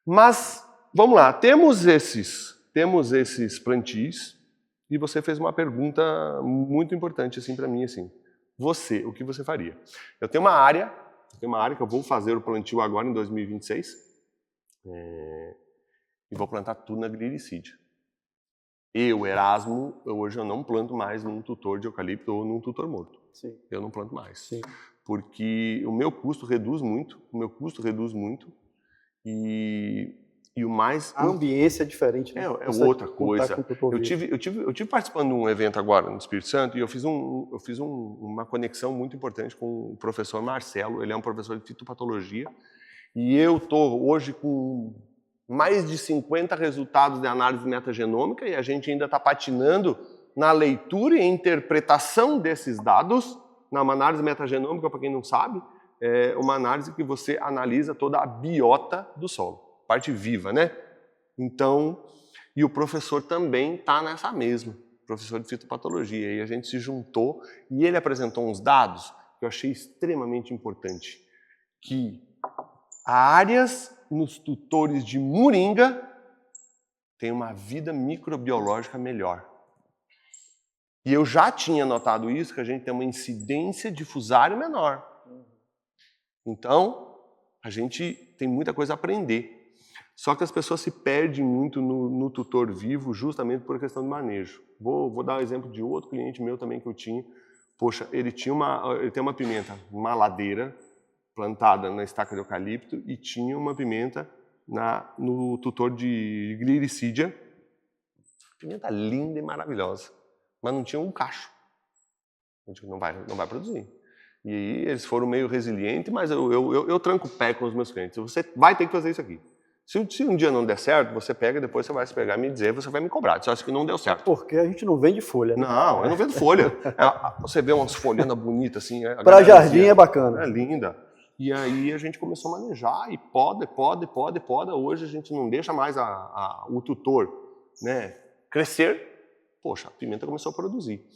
Mas vamos lá, temos esses plantios. E você fez uma pergunta muito importante assim para mim, assim. O que você faria? Eu tenho uma área que eu vou fazer o plantio agora em 2026 e vou plantar tudo na Gliricídia. Erasmo, hoje eu não planto mais num tutor de eucalipto ou num tutor morto. Sim. Eu não planto mais. Sim. Porque o meu custo reduz muito, e o mais... A ambiência é diferente, né? É outra coisa. Eu tive participando de um evento agora no Espírito Santo e eu fiz uma conexão muito importante com o professor Marcelo. Ele é um professor de fitopatologia e eu estou hoje com mais de 50 resultados de análise metagenômica e a gente ainda está patinando na leitura e interpretação desses dados. Uma análise metagenômica, para quem não sabe, é uma análise que você analisa toda a biota do solo. Parte viva, né? Então, e o professor também está nessa mesma, professor de fitopatologia, e a gente se juntou e ele apresentou uns dados que eu achei extremamente importante, que áreas nos tutores de moringa têm uma vida microbiológica melhor. E eu já tinha notado isso, que a gente tem uma incidência difusário menor. Então, a gente tem muita coisa a aprender. Só que as pessoas se perdem muito no tutor vivo justamente por questão de manejo. Vou dar o exemplo de outro cliente meu também que eu tinha. Poxa, ele tem uma pimenta, uma ladeira plantada na estaca de eucalipto e tinha uma pimenta no tutor de Gliricídia. Pimenta linda e maravilhosa, mas não tinha um cacho. A gente não vai produzir. E aí eles foram meio resilientes, mas eu tranco o pé com os meus clientes. Você vai ter que fazer isso aqui. Se um dia não der certo, você pega, depois você vai se pegar e me dizer, você vai me cobrar. Você acha que não deu certo. Porque a gente não vende folha, né? Não, eu não vendo folha. Você vê umas folhanas bonitas assim. Para jardim é bacana. É linda. E aí a gente começou a manejar e poda. Hoje a gente não deixa mais o tutor, né, crescer. Poxa, a pimenta começou a produzir.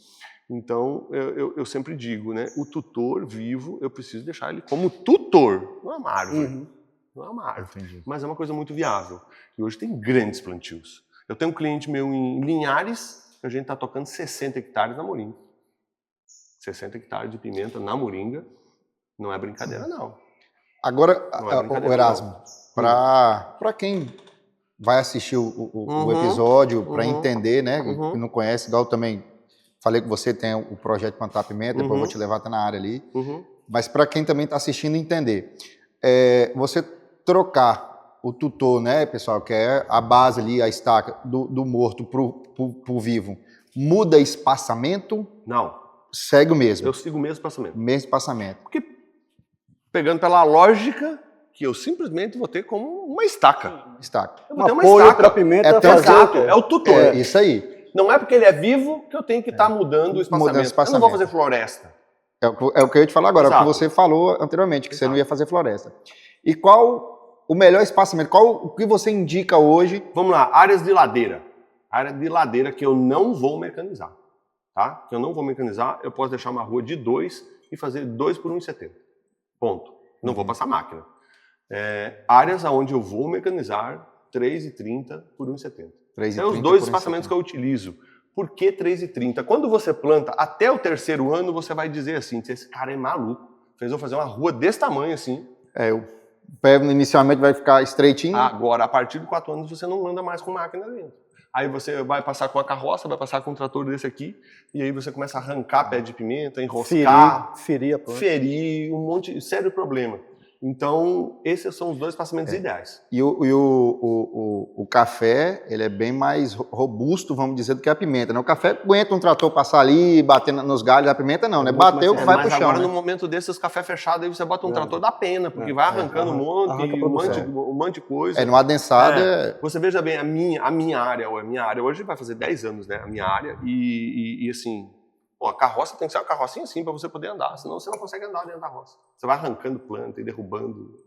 Então, eu sempre digo, né, o tutor vivo, eu preciso deixar ele como tutor, não é uma árvore. Não é uma árvore, entendi. Mas é uma coisa muito viável. E hoje tem grandes plantios. Eu tenho um cliente meu em Linhares, a gente está tocando 60 hectares na moringa. 60 hectares de pimenta na moringa, não é brincadeira não. Agora, o Erasmo, para quem vai assistir o episódio, para entender, né, que não conhece, igual eu também falei que você tem o projeto Plantar Pimenta, depois eu vou te levar até na área ali, mas para quem também está assistindo entender, você trocar o tutor, né, pessoal, que é a base ali, a estaca do morto pro vivo, muda espaçamento? Não. Segue o mesmo? Eu sigo o mesmo espaçamento. Mesmo espaçamento. Porque, pegando pela lógica, que eu simplesmente vou ter como uma estaca. Estaca. Eu vou ter uma apoio estaca. para pimenta Exato, é o tutor. É isso aí. Não é porque ele é vivo que eu tenho que estar mudando o espaçamento. Eu não vou fazer floresta. É o que eu ia te falar agora, Exato. o que você falou anteriormente, que você não ia fazer floresta. E qual o melhor espaçamento? O que você indica hoje? Vamos lá, áreas de ladeira. Área de ladeira que eu não vou mecanizar. Tá? Que eu não vou mecanizar, eu posso deixar uma rua de 2 e fazer 2 por 1,70. Ponto. Não vou passar máquina. Áreas onde eu vou mecanizar 3,30 por 1,70. São os dois espaçamentos que eu utilizo. Por que 3,30? Quando você planta até o 3º ano, você vai dizer assim, esse cara é maluco. Fez eu fazer uma rua desse tamanho assim. O pé inicialmente vai ficar estreitinho. Agora, a partir de 4 anos, você não anda mais com máquina dentro. Aí você vai passar com a carroça, vai passar com um trator desse aqui, e aí você começa a arrancar pé de pimenta, enroscar, ferir, um monte, sério problema. Então, esses são os dois espaçamentos ideais. E o café, ele é bem mais robusto, vamos dizer, do que a pimenta, né? O café aguenta um trator passar ali, bater nos galhos, a pimenta não, né? Bateu, vai pro chão. Mas agora, né? no momento desses café fechado, aí você bota um trator, dá pena, porque vai arrancando um monte de coisa. Numa adensada... Você veja bem, a minha área hoje vai fazer 10 anos, né? A minha área, e assim, Pô, a carroça tem que ser uma carrocinha assim para você poder andar, senão você não consegue andar dentro da roça. Você vai arrancando planta e derrubando.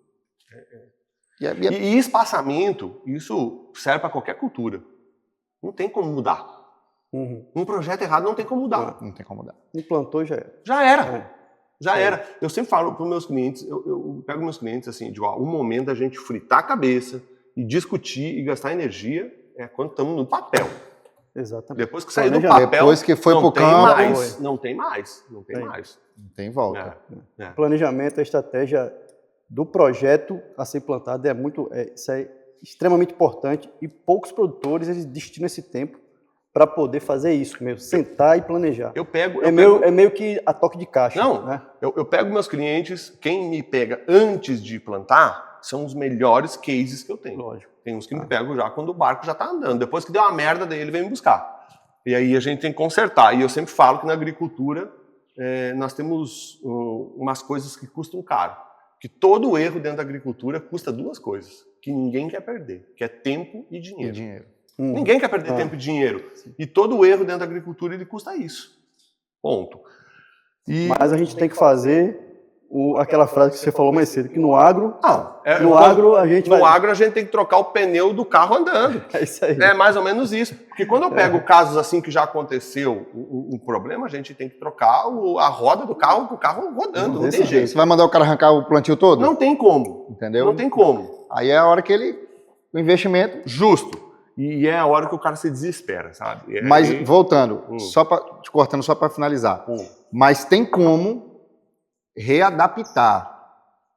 E espaçamento, isso serve para qualquer cultura. Não tem como mudar. Um projeto errado não tem como mudar. Não tem como mudar. Implantou, já era. Já era. Já era. Eu sempre falo para os meus clientes, eu pego meus clientes assim, digo, ó, o momento da gente fritar a cabeça e discutir e gastar energia é quando estamos no papel. Exatamente. Depois que sair do papel, depois que foi não pro tem campo, mais, não tem mais. Não tem volta. Planejamento, a estratégia do projeto a ser implantado isso é extremamente importante e poucos produtores eles destinam esse tempo para poder fazer isso mesmo, sentar e planejar. É meio que a toque de caixa. Não, né? eu pego meus clientes, quem me pega antes de plantar são os melhores cases que eu tenho. Lógico. Tem uns que me pegam já quando o barco já está andando. Depois que deu uma merda, daí ele vem me buscar. E aí a gente tem que consertar. E eu sempre falo que na agricultura nós temos umas coisas que custam caro. Que todo erro dentro da agricultura custa duas coisas que ninguém quer perder, que é tempo e dinheiro. Ninguém quer perder tempo e dinheiro. E todo erro dentro da agricultura ele custa isso. Ponto. Mas a gente tem que fazer aquela frase que você falou mais cedo, que no agro... No agro a gente tem que trocar o pneu do carro andando. É isso aí. É mais ou menos isso. Porque quando eu pego casos assim que já aconteceu um problema, a gente tem que trocar a roda do carro com o carro rodando. Não tem jeito. Você vai mandar o cara arrancar o plantio todo? Não tem como. Entendeu? Não tem como. Aí é a hora que o investimento... Justo. E é a hora que o cara se desespera, sabe? Mas, voltando, te cortando só para finalizar, mas tem como readaptar,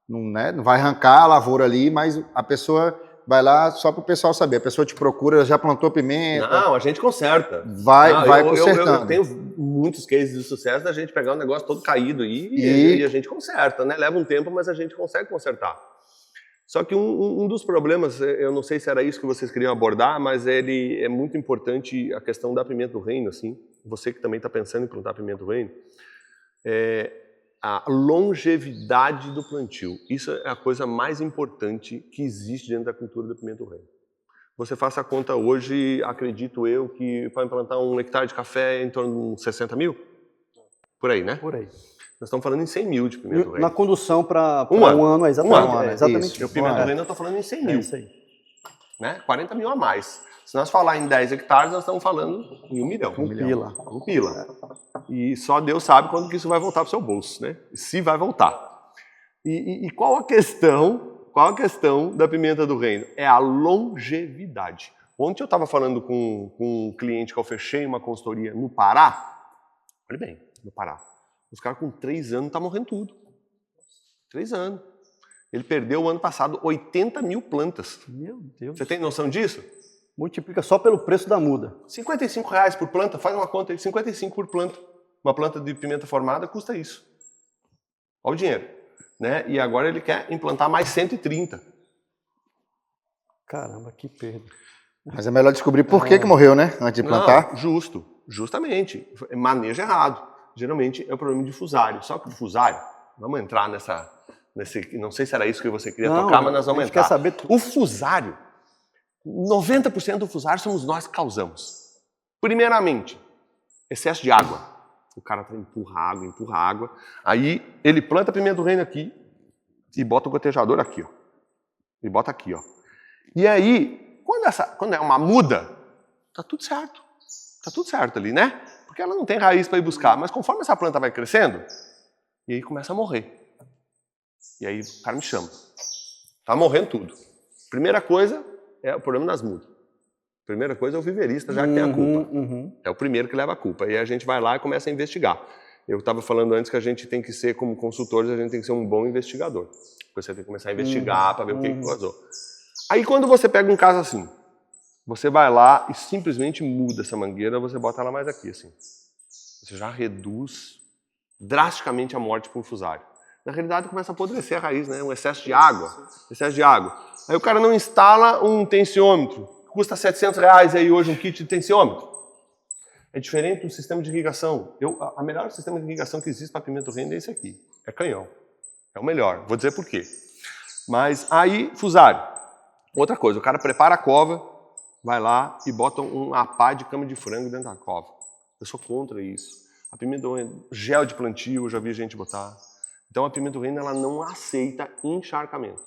não vai arrancar a lavoura ali, mas a pessoa vai lá, só para o pessoal saber, a pessoa te procura, já plantou pimenta. Não, a gente conserta. Vai consertando. Eu tenho muitos cases de sucesso da gente pegar um negócio todo caído e a gente conserta, né? Leva um tempo, mas a gente consegue consertar. Só que um dos problemas, eu não sei se era isso que vocês queriam abordar, mas ele é muito importante, a questão da pimenta do reino, assim, você que também está pensando em plantar pimenta do reino, a longevidade do plantio. Isso é a coisa mais importante que existe dentro da cultura da pimenta do reino. Você faça a conta hoje, acredito eu, que para implantar 1 hectare de café é em torno de uns 60 mil? Por aí, né? Por aí. Nós estamos falando em 100 mil de pimenta do reino. Na condução para um ano, exatamente. O pimenta do reino eu estou falando em 100 mil. É isso aí. Né? 40 mil a mais. Se nós falar em 10 hectares, nós estamos falando em 1 milhão. Um pila. E só Deus sabe quando que isso vai voltar para o seu bolso, né? Se vai voltar. E qual a questão da pimenta do reino? É a longevidade. Ontem eu estava falando com um cliente que eu fechei uma consultoria no Pará. Olha bem, no Pará. Os caras com 3 anos estão morrendo tudo. 3 anos. Ele perdeu o ano passado 80 mil plantas. Meu Deus. Você tem noção disso? Multiplica só pelo preço da muda. R$55 por planta, faz uma conta aí, 55 por planta. Uma planta de pimenta formada custa isso. Olha o dinheiro. Né? E agora ele quer implantar mais 130. Caramba, que perda. Mas é melhor descobrir por que morreu, né? Antes de plantar. Não, justamente. Manejo errado. Geralmente é o problema de fusário. Só que o fusário, vamos entrar não sei se era isso que você queria tocar, mas nós vamos entrar. Quer saber tudo. O fusário, 90% do fusário somos nós que causamos. Primeiramente, excesso de água. O cara empurra água. Aí ele planta a pimenta do reino aqui e bota o gotejador aqui, ó. E bota aqui, ó. E aí, quando é uma muda, tá tudo certo. Tá tudo certo ali, né? Porque ela não tem raiz para ir buscar. Mas conforme essa planta vai crescendo, e aí começa a morrer. E aí o cara me chama. Tá morrendo tudo. Primeira coisa é o problema das mudas. Primeira coisa é o viverista, já que tem a culpa. É o primeiro que leva a culpa. E a gente vai lá e começa a investigar. Eu estava falando antes que a gente tem que ser, como consultores, a gente tem que ser um bom investigador. Você tem que começar a investigar para ver o que vazou. Aí quando você pega um caso assim, você vai lá e simplesmente muda essa mangueira, você bota ela mais aqui, assim. Você já reduz drasticamente a morte por fusário. Na realidade, começa a apodrecer a raiz, né? Um excesso de água. Aí o cara não instala um tensiômetro. Custa R$700 aí hoje um kit de tensiômetro. É diferente do sistema de irrigação. A melhor sistema de irrigação que existe para pimenta do reino é esse aqui. É canhão. É o melhor. Vou dizer por quê. Mas aí, fusário. Outra coisa, o cara prepara a cova, vai lá e bota uma pá de cama de frango dentro da cova. Eu sou contra isso. A pimenta do reino, gel de plantio, eu já vi gente botar. Então a pimenta do reino ela não aceita encharcamento.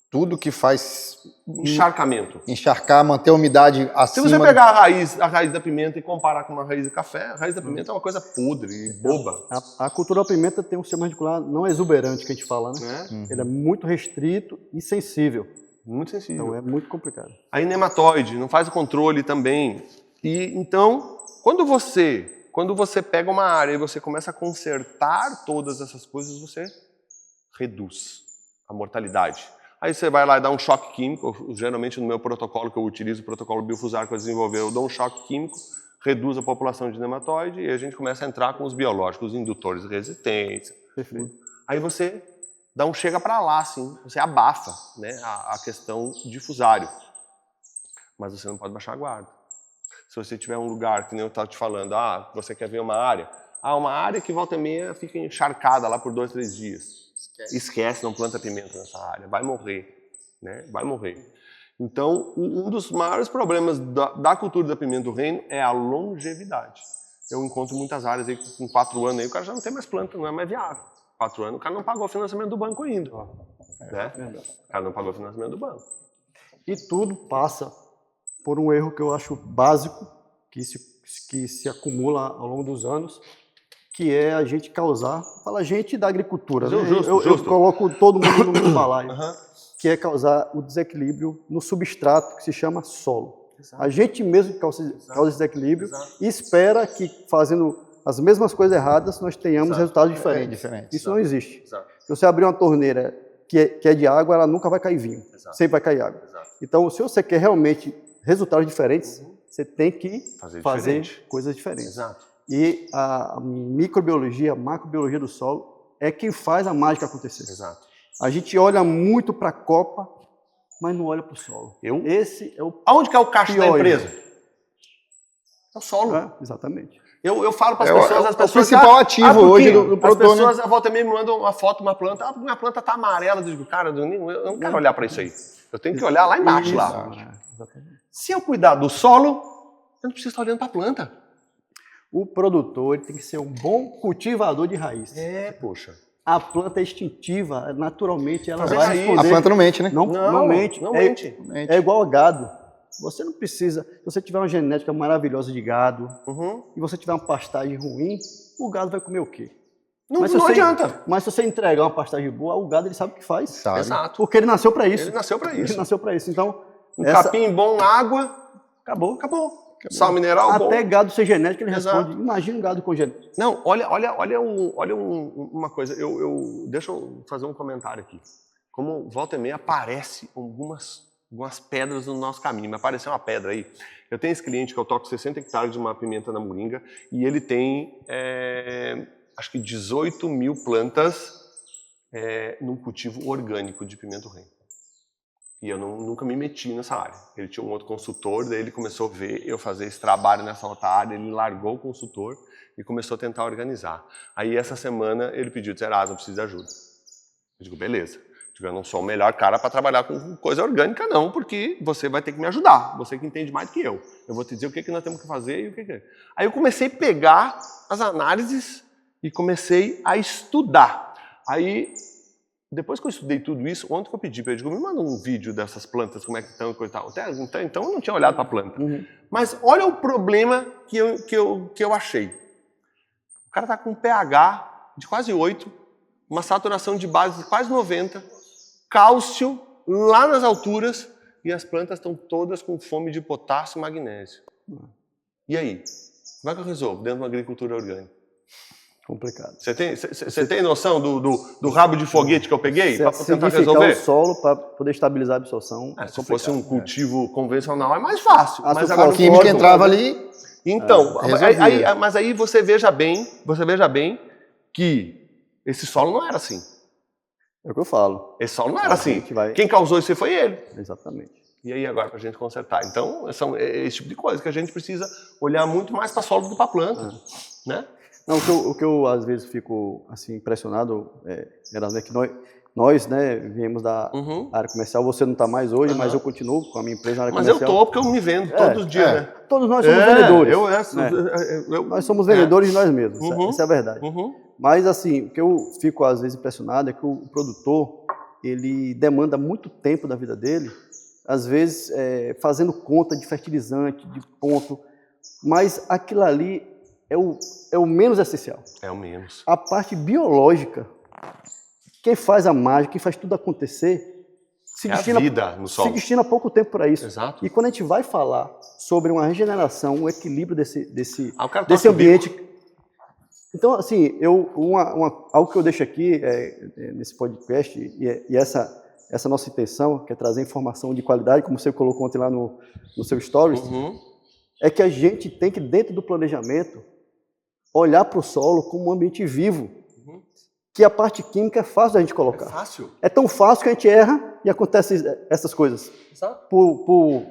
Tudo que faz Encharcamento. encharcar, manter a umidade Se acima... você pegar a raiz da pimenta e comparar com uma raiz de café, a raiz da pimenta é uma coisa podre e boba. A cultura da pimenta tem um sistema radicular não exuberante, que a gente fala, né? Ele é muito restrito e sensível. Muito sensível. Então é muito complicado. Aí nematóide, não faz o controle também. E então, quando você pega uma área e você começa a consertar todas essas coisas, você reduz a mortalidade. Aí você vai lá e dá um choque químico, geralmente no meu protocolo que eu utilizo, o protocolo Biofusar que eu desenvolvi, eu dou um choque químico, reduz a população de nematóide e a gente começa a entrar com os biológicos, os indutores de resistência. Perfeito. Aí você dá um chega para lá, assim, você abafa, né, a questão difusário. Mas você não pode baixar a guarda. Se você tiver um lugar, que nem eu estava te falando, você quer ver uma área que volta e meia fica encharcada lá por 2, 3 dias. Esquece, não planta pimenta nessa área, vai morrer, né? Vai morrer. Então, um dos maiores problemas da cultura da pimenta do reino é a longevidade. Eu encontro muitas áreas aí com 4 anos, aí, o cara já não tem mais planta, não é mais viável. 4 anos, o cara não pagou o financiamento do banco ainda. Né? O cara não pagou o financiamento do banco. E tudo passa por um erro que eu acho básico, que se acumula ao longo dos anos, que é a gente causar, fala a gente da agricultura, né? Eu coloco todo mundo no mesmo balaio, que é causar o desequilíbrio no substrato que se chama solo. Exato. A gente mesmo causa esse desequilíbrio e espera que fazendo as mesmas coisas erradas nós tenhamos resultados diferentes. Isso não existe. Se você abrir uma torneira que é de água, ela nunca vai cair vinho, sempre vai cair água. Então, se você quer realmente resultados diferentes, você tem que fazer coisas diferentes. Exato. E a microbiologia, a macrobiologia do solo é quem faz a mágica acontecer. Exato. A gente olha muito para a copa, mas não olha para o solo. Esse é o Aonde que é o caixa da empresa? É o solo. Exatamente. Eu falo para as pessoas... É o principal ativo hoje do produtor. As pessoas, a volta e meia, me mandam uma foto de uma planta. Minha planta está amarela. Eu digo, cara, eu não quero olhar para isso aí. Eu tenho que olhar lá embaixo. Se eu cuidar do solo, eu não preciso estar olhando para a planta. O produtor ele tem que ser um bom cultivador de raiz. Poxa. A planta é instintiva, naturalmente ela vai responder. A planta não mente, né? Não mente. Não mente. É igual a gado. Você não precisa... Se você tiver uma genética maravilhosa de gado e você tiver uma pastagem ruim, o gado vai comer o quê? Não adianta. Mas se você entregar uma pastagem boa, o gado ele sabe o que faz. Sabe. Exato. Porque ele nasceu para isso. Ele nasceu para isso. Então, capim bom, água, acabou. Sal mineral bom. Até gado ser genético, ele responde. Imagina um gado com genética. Não, olha uma coisa. Deixa eu fazer um comentário aqui. Como volta e meia aparece algumas pedras no nosso caminho. Me apareceu uma pedra aí. Eu tenho esse cliente que eu toco 60 hectares de uma pimenta na moringa e ele tem, acho que 18 mil plantas num cultivo orgânico de pimenta do reino. E eu nunca me meti nessa área. Ele tinha um outro consultor, daí ele começou a ver eu fazer esse trabalho nessa outra área, ele largou o consultor e começou a tentar organizar. Aí essa semana ele pediu, disse, Erasmo, eu preciso de ajuda. Eu digo, beleza. Eu não sou o melhor cara para trabalhar com coisa orgânica não, porque você vai ter que me ajudar, você que entende mais do que eu. Eu vou te dizer o que nós temos que fazer e o que é. Aí eu comecei a pegar as análises e comecei a estudar. Aí... Depois que eu estudei tudo isso, ontem que eu pedi para ele, me manda um vídeo dessas plantas, como é que estão e coisa e tal. Então eu não tinha olhado para a planta. Mas olha o problema que eu achei. O cara está com um pH de quase 8, uma saturação de base de quase 90, cálcio lá nas alturas e as plantas estão todas com fome de potássio e magnésio. E aí? Como é que eu resolvo dentro de uma agricultura orgânica? Complicado. Você tem noção do rabo de foguete que eu peguei para tentar resolver? O solo para poder estabilizar a absorção. Se fosse um cultivo convencional é mais fácil. Mas agora o químico entrava ali. Então, mas aí você veja bem que esse solo não era assim. É o que eu falo. Esse solo não era assim. Quem causou isso foi ele. Exatamente. E aí agora para a gente consertar. Então, é esse tipo de coisa que a gente precisa olhar muito mais para solo do que para planta, né? Não, o que eu às vezes fico assim impressionado, Erasmo, é que Nós, né, viemos da área comercial, você não está mais hoje, mas eu continuo com a minha empresa na área comercial. Mas eu tô, porque eu me vendo todos os dias, né? Todos nós somos vendedores. Nós somos vendedores de nós mesmos, essa é a verdade. Mas, assim, o que eu fico, às vezes, impressionado é que o produtor, ele demanda muito tempo da vida dele, às vezes, fazendo conta de fertilizante, de ponto, mas aquilo ali é o menos essencial. É o menos. A parte biológica, quem faz a mágica, quem faz tudo acontecer, a vida no solo. Se destina pouco tempo para isso. Exato. E quando a gente vai falar sobre uma regeneração, um equilíbrio desse ambiente... Então, assim, algo que eu deixo aqui nesse podcast, e essa nossa intenção, que é trazer informação de qualidade, como você colocou ontem lá no seu Stories, é que a gente tem que, dentro do planejamento, olhar para o solo como um ambiente vivo, que a parte química é fácil da gente colocar. É fácil. É tão fácil que a gente erra e acontece essas coisas. Exato. Por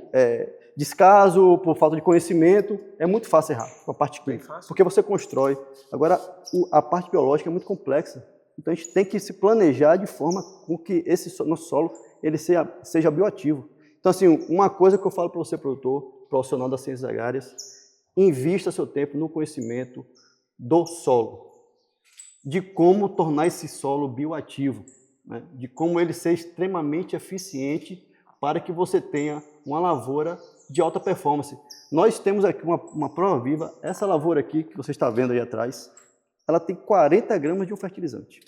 descaso, por falta de conhecimento, é muito fácil errar com a parte química, porque você constrói. Agora, a parte biológica é muito complexa, então a gente tem que se planejar de forma com que esse nosso solo ele seja bioativo. Então, assim, uma coisa que eu falo para você, produtor, profissional das ciências agrárias, invista seu tempo no conhecimento do solo, de como tornar esse solo bioativo, né? De como ele ser extremamente eficiente para que você tenha uma lavoura de alta performance. Nós temos aqui uma prova viva, essa lavoura aqui, que você está vendo aí atrás, ela tem 40 gramas de um fertilizante.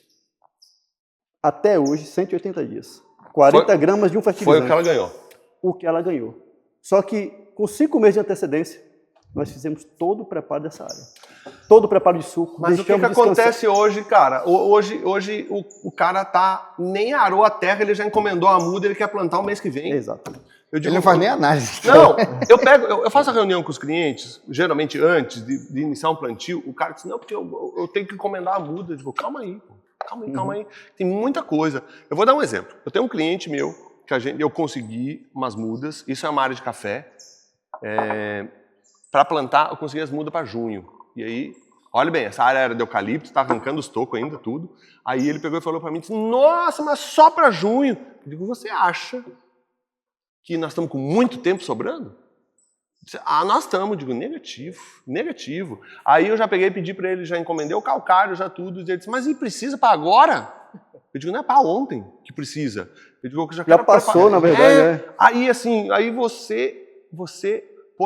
Até hoje, 180 dias. 40 gramas de um fertilizante. Foi o que ela ganhou. O que ela ganhou. Só que, com 5 meses de antecedência, nós fizemos todo o preparo dessa área. Todo o preparo de suco. Mas o que acontece hoje, cara? Hoje o cara nem arou a terra, ele já encomendou a muda, ele quer plantar o mês que vem. Exatamente. Ele não faz nem análise. Não, eu faço a reunião com os clientes, geralmente antes de iniciar um plantio, o cara diz, não, porque eu tenho que encomendar a muda. Eu digo, calma aí, calma aí. Tem muita coisa. Eu vou dar um exemplo. Eu tenho um cliente meu, que eu consegui umas mudas, isso é uma área de café, para plantar, eu consegui as mudas para junho. E aí, olha bem, essa área era de eucalipto, está arrancando os tocos ainda, tudo. Aí ele pegou e falou para mim, disse, nossa, mas só para junho. Eu digo, você acha que nós estamos com muito tempo sobrando? Disse, nós estamos. Eu digo, negativo. Aí eu já peguei e pedi para ele, já encomendei o calcário, já tudo. E ele disse, mas e precisa para agora? Eu digo, não é para ontem que precisa. Eu digo, eu já passou, na verdade. Aí assim, aí você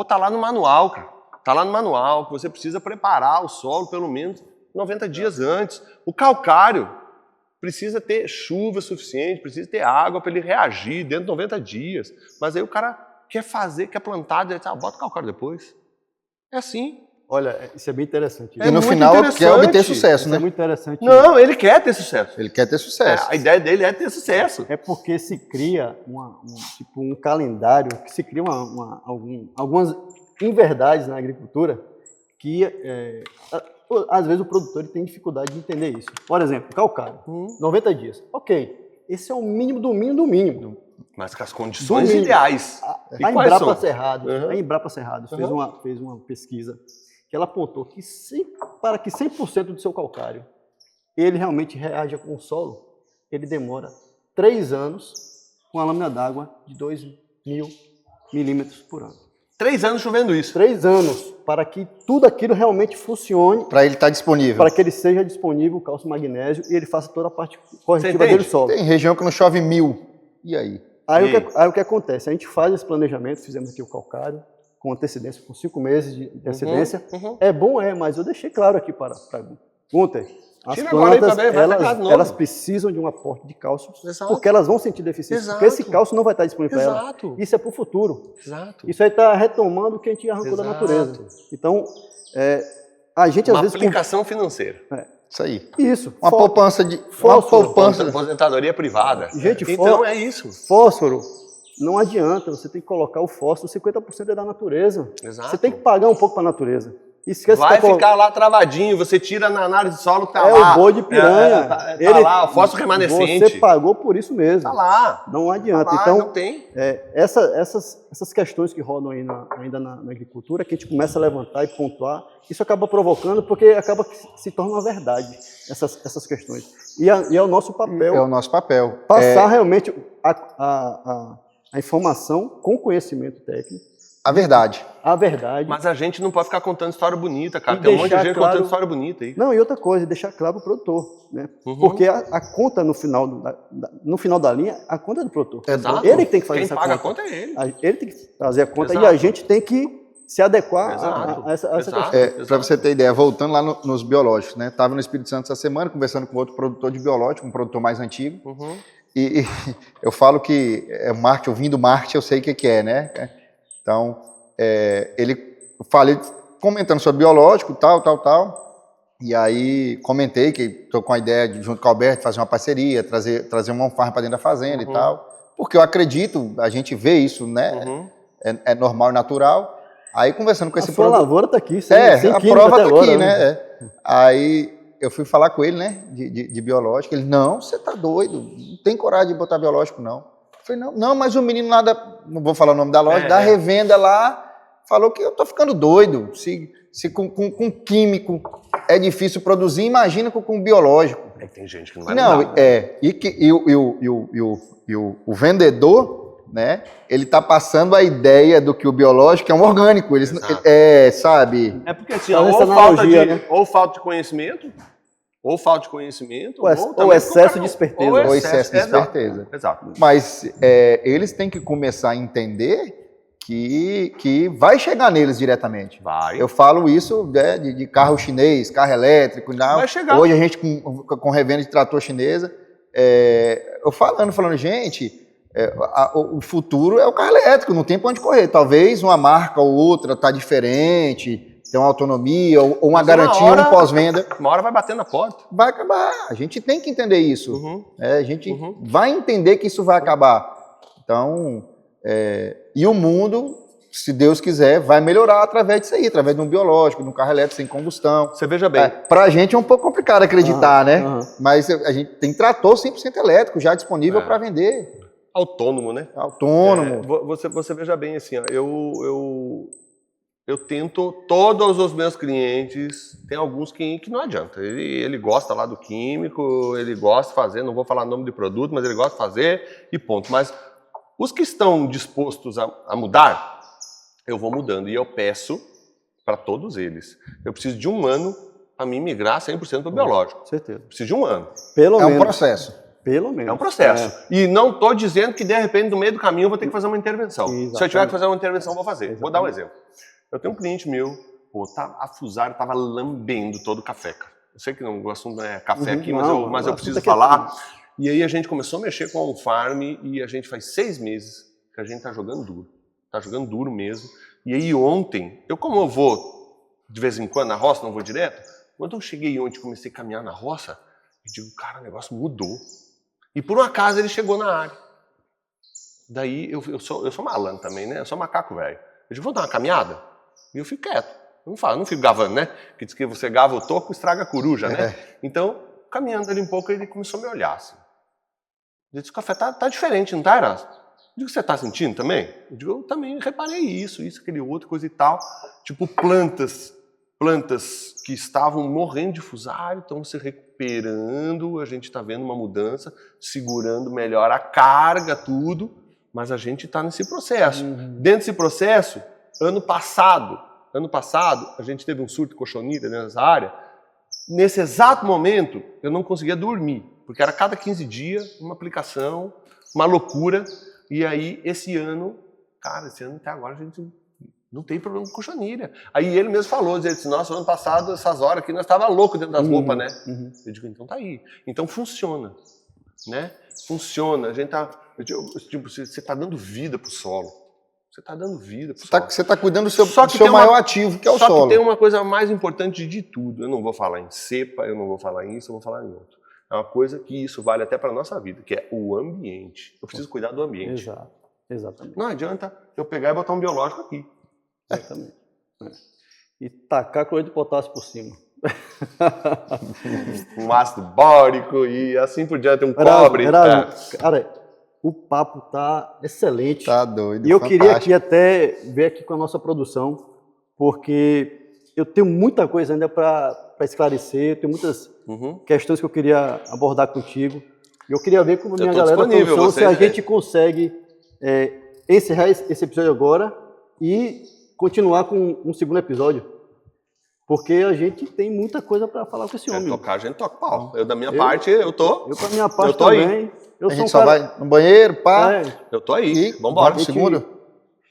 tá lá no manual, cara. Tá lá no manual que você precisa preparar o solo pelo menos 90 dias antes. O calcário precisa ter chuva suficiente, precisa ter água para ele reagir dentro de 90 dias. Mas aí o cara quer plantar, diz, bota o calcário depois. É assim. Olha, isso é bem interessante. E no final quer obter sucesso, né? É muito interessante. Não, ele quer ter sucesso. Ele quer ter sucesso. A ideia dele é ter sucesso. É porque se cria um calendário, que se cria algumas inverdades na agricultura que, às vezes, o produtor ele tem dificuldade de entender isso. Por exemplo, calcário, 90 dias. Ok, esse é o mínimo do mínimo do mínimo. Mas com as condições ideais. A Embrapa Cerrado fez uma pesquisa que ela apontou que para que 100% do seu calcário ele realmente reaja com o solo, ele demora 3 anos com a lâmina d'água de 2.000 milímetros por ano. 3 anos chovendo isso. 3 anos para que tudo aquilo realmente funcione. Para ele estar disponível. Para que ele seja disponível, o cálcio, magnésio, e ele faça toda a parte corretiva dele do solo. Tem região que não chove 1000. E aí? Aí o que acontece? A gente faz esse planejamento, fizemos aqui o calcário, com antecedência, com 5 meses de antecedência. É bom, mas eu deixei claro aqui para Gunther, as plantas, elas precisam de um aporte de cálcio, porque elas vão sentir deficiência, porque esse cálcio não vai estar disponível para elas. Isso é para o futuro. Isso aí está retomando o que a gente arrancou da natureza. Então, a gente às vezes... Uma aplicação financeira. Isso aí. Isso. Uma poupança de... Aposentadoria privada. Gente, então é isso. Fósforo. Não adianta, você tem que colocar o fósforo, 50% é da natureza. Exato. Você tem que pagar um pouco para a natureza. Esquece vai que ficar lá travadinho, você tira na análise de solo, tá é lá. o boi de piranha. Tá lá, o fósforo remanescente. Você pagou por isso mesmo. Tá lá. Não adianta. Tá lá, Então, não tem. essas questões que rodam aí ainda na agricultura, que a gente começa a levantar e pontuar, isso acaba provocando, porque acaba que se torna uma verdade, essas questões. E é o nosso papel. É o nosso papel. Passar realmente a informação com conhecimento técnico. A verdade. A verdade. Mas a gente não pode ficar contando história bonita, cara. E Tem um monte de deixar gente claro- contando história bonita aí. Não, e outra coisa, deixar claro para o produtor, né? Uhum. Porque a conta no final da linha, a conta é do produtor. Exato. Ele que tem que fazer Quem essa paga conta. a conta é ele. Ele tem que fazer a conta Exato. e a gente tem que se adequar Exato. a essa Exato. questão. Para você ter ideia, voltando lá nos biológicos, né? Estava no Espírito Santo essa semana, conversando com outro produtor de biológico, um produtor mais antigo. Uhum. E eu falo que marketing, ouvindo marketing, eu sei o que é, né? Então, eu falei, comentando sobre biológico, tal. E aí comentei que estou com a ideia, junto com o Alberto, fazer uma parceria, trazer uma farm para dentro da fazenda e tal. Porque eu acredito, a gente vê isso, né? Uhum. É normal e natural. Aí conversando com A esse sua produtor. lavoura está aqui, sem A química prova até tá agora, aqui, né? Aí eu fui falar com ele, né? De biológico. Ele, não, você tá doido. Não tem coragem de botar biológico, não. Eu falei, não, mas o menino lá não vou falar o nome da loja, da revenda lá, falou que eu tô ficando doido. Se com químico é difícil produzir, imagina com biológico. É que tem gente que não vai Não, mudar, né? O vendedor, né? Ele tá passando a ideia do que o biológico é um orgânico. Ele, Exato. sabe? É porque assim, Faz ou essa analogia, né? falta de conhecimento, ou Ou também excesso de esperteza. Ou excesso de esperteza. Exato. Mas eles têm que começar a entender que vai chegar neles diretamente. Vai. Eu falo isso, né, de carro chinês, carro elétrico. Não. Vai chegar. Hoje a gente com revenda de trator chinesa, eu falando, gente, o futuro é o carro elétrico, não tem para onde correr. Talvez uma marca ou outra está diferente, tem uma autonomia ou uma garantia, um pós-venda. Uma hora vai bater na porta. Vai acabar. A gente tem que entender isso. Uhum. A gente vai entender que isso vai acabar. Então, e o mundo, se Deus quiser, vai melhorar através disso aí, através de um biológico, de um carro elétrico sem combustão. Você veja bem. Para a gente é um pouco complicado acreditar, né? Uhum. Mas a gente tem trator 100% elétrico já disponível para vender. Autônomo, né? Autônomo. Você veja bem assim, ó, eu tento, todos os meus clientes, tem alguns que não adianta. Ele gosta lá do químico, ele gosta de fazer, não vou falar nome de produto, mas ele gosta de fazer e ponto. Mas os que estão dispostos a mudar, eu vou mudando. E eu peço para todos eles. Eu preciso de 1 ano para mim migrar 100% para o biológico. Com certeza. Preciso de 1 ano. Pelo É menos. um processo. Pelo menos. É um processo. E não estou dizendo que, de repente, no meio do caminho, eu vou ter que fazer uma intervenção. Exatamente. Se eu tiver que fazer uma intervenção, eu vou fazer. Exatamente. Vou dar um exemplo. Eu tenho um cliente meu, a Fusari estava lambendo todo o café, cara. Eu sei que o assunto não é café aqui, mas eu preciso falar. E aí a gente começou a mexer com a on-farm e a gente faz 6 meses que a gente está jogando duro. Está jogando duro mesmo. E aí ontem, como eu vou de vez em quando na roça, não vou direto, quando eu cheguei ontem e comecei a caminhar na roça, eu digo, cara, o negócio mudou. E por um acaso ele chegou na área. Daí eu sou malandro também, né? Eu sou macaco velho. Eu digo, vou dar uma caminhada? E eu fico quieto. Eu não fico gavando, né? Que diz que você gava o toco, estraga a coruja, né? Então, caminhando ali um pouco, ele começou a me olhar assim. Ele disse, o café tá diferente, não tá, Erasmo? Eu digo, você tá sentindo também? Eu digo, eu também reparei isso, aquele outro, coisa e tal. Tipo, plantas que estavam morrendo de fusário, estão se recuperando, a gente está vendo uma mudança, segurando melhor a carga, tudo, mas a gente está nesse processo. Dentro desse processo, ano passado, a gente teve um surto de cochonilha nessa área. Nesse exato momento, eu não conseguia dormir, porque era cada 15 dias uma aplicação, uma loucura. E aí, esse ano até agora, a gente não tem problema com cochonilha. Aí ele mesmo falou, ele disse, nossa, ano passado, essas horas aqui, nós estávamos loucos dentro das roupas, né? Eu digo, então tá aí. Então funciona, né? Funciona. A gente tá, tipo, você está dando vida pro solo. Você está dando vida pro solo. Você está cuidando do seu maior ativo, que é o solo. Só que tem uma coisa mais importante de tudo. Eu não vou falar em cepa, eu não vou falar em isso, eu vou falar em outro. É uma coisa que isso vale até para a nossa vida, que é o ambiente. Eu preciso cuidar do ambiente. Exatamente. Não adianta eu pegar e botar um biológico aqui. Exatamente. e tacar cloreto de potássio por cima. Um ácido bórico e assim por diante, um cobre. Cara, o papo tá excelente. Tá doido. E eu fantástico. queria aqui até ver aqui com a nossa produção, porque eu tenho muita coisa ainda para esclarecer, eu tenho muitas questões que eu queria abordar contigo. E eu queria ver com a minha galera da produção se a gente consegue encerrar esse episódio agora e continuar com um segundo episódio. Porque a gente tem muita coisa para falar com esse homem. Tocar, a gente toca pau. Eu, da minha parte, eu tô. Eu, da minha parte, eu tô também. Aí. Eu A sou gente um só vai no banheiro, pá. Eu tô aí. E Vambora. Vamos pro segundo.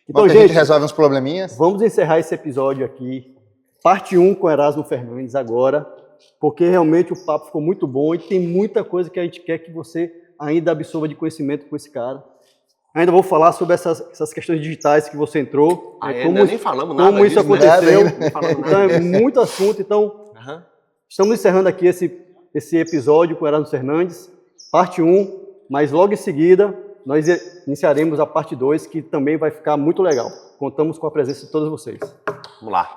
Então, a gente gente, resolve uns probleminhas. vamos encerrar esse episódio aqui. Parte 1 com Erasmo Fernandes agora. Porque realmente o papo ficou muito bom e tem muita coisa que a gente quer que você ainda absorva de conhecimento com esse cara. Ainda vou falar sobre essas questões digitais que você entrou. Ainda nem falamos nada como isso disso, aconteceu. Né? Então é muito assunto. Então, estamos encerrando aqui esse episódio com Erasmo Fernandes, parte 1, mas logo em seguida nós iniciaremos a parte 2, que também vai ficar muito legal. Contamos com a presença de todos vocês. Vamos lá.